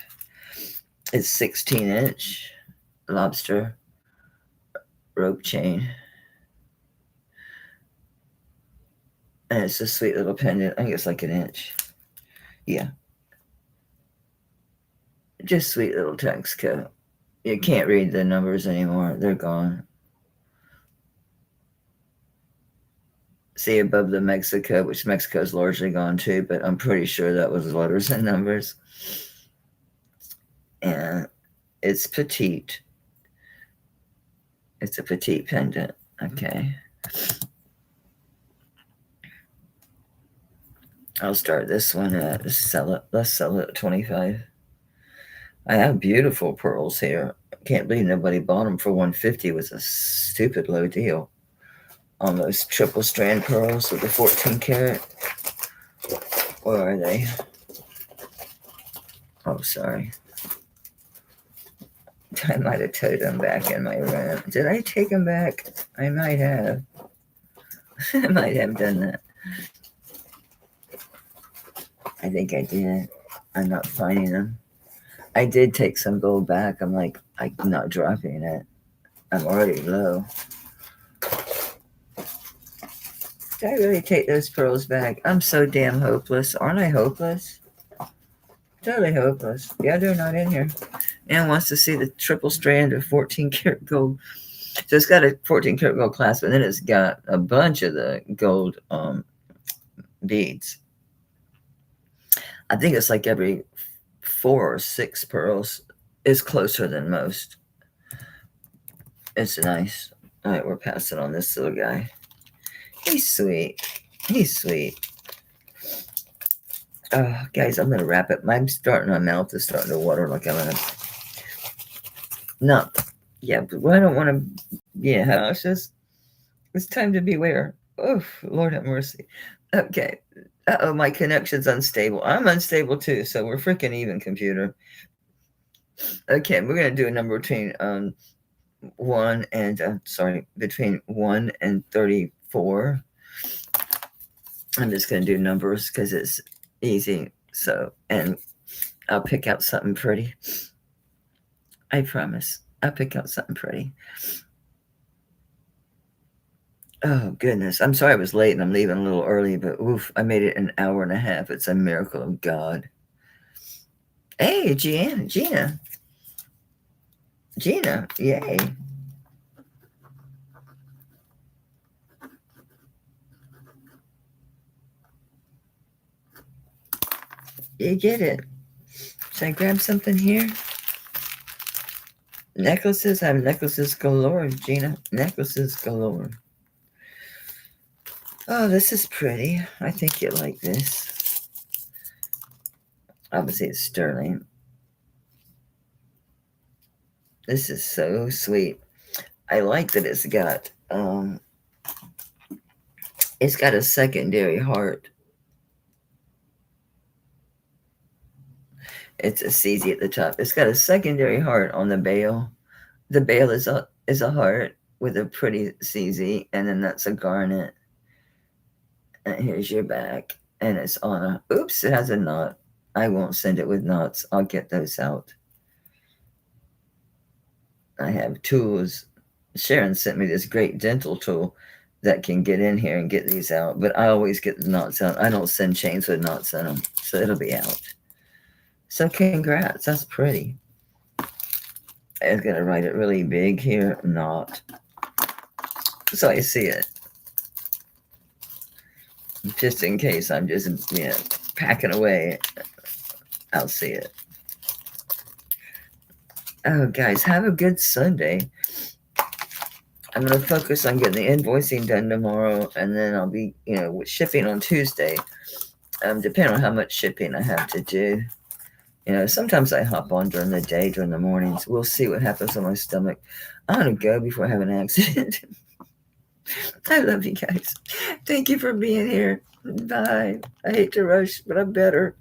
It's 16-inch lobster rope chain. And it's a sweet little pendant. I think it's like an inch. Yeah. Just sweet little tax code. You can't read the numbers anymore. They're gone. See above the Mexico, which Mexico's largely gone too, but I'm pretty sure that was letters and numbers. And it's petite. It's a petite pendant. Okay. I'll start this one at let's sell it at 25. I have beautiful pearls here. I can't believe nobody bought them for 150. It was a stupid low deal. On those triple strand pearls with the 14 karat. Where are they? Oh, sorry. I might have towed them back in my room. Did I take them back? I might have. I might have done that. I think I did. I'm not finding them. I did take some gold back. I'm like, I'm not dropping it. I'm already low. Did I really take those pearls back? I'm so damn hopeless. Aren't I hopeless? Totally hopeless. Yeah, they're not in here. Anne wants to see the triple strand of 14 karat gold. So it's got a 14 karat gold clasp, and then it's got a bunch of the gold beads. I think it's like every 4 or 6 pearls is closer than most. It's nice. All right, we're passing on this little guy. He's sweet. He's sweet. Oh, guys, I'm gonna wrap it. My mouth is starting to water like I'm gonna. No, yeah, but I don't want to. Yeah, it's just. It's time to beware. Oh, Lord have mercy. Okay. Uh-oh, my connection's unstable. I'm unstable too, so we're freaking even, computer. Okay, we're gonna do a number between 1 and between 1 and 34. I'm just gonna do numbers because it's easy. So, and I'll pick out something pretty. I promise. I'll pick out something pretty. Oh, goodness. I'm sorry I was late and I'm leaving a little early, but oof, I made it an hour and a half. It's a miracle of God. Hey, Gina, yay. You get it. Should I grab something here? Necklaces? I have necklaces galore, Gina. Necklaces galore. Oh, this is pretty. I think you like this. Obviously, it's sterling. This is so sweet. I like that it's got a secondary heart. It's a CZ at the top. It's got a secondary heart on the bail. The bail is a heart with a pretty CZ, and then that's a garnet. And here's your back, and it's on a. Oops, it has a knot. I won't send it with knots. I'll get those out. I have tools. Sharon sent me this great dental tool that can get in here and get these out, but I always get the knots out. I don't send chains with knots in them, so it'll be out. So congrats, that's pretty. I was gonna write it really big here, knot, so I see it. Just in case I'm just packing away, I'll see it. Oh, guys, have a good Sunday. I'm going to focus on getting the invoicing done tomorrow, and then I'll be, with shipping on Tuesday, depending on how much shipping I have to do. Sometimes I hop on during the day, during the mornings. We'll see what happens on my stomach. I'm going to go before I have an accident. I love you guys. Thank you for being here. Bye. I hate to rush, but I'm better.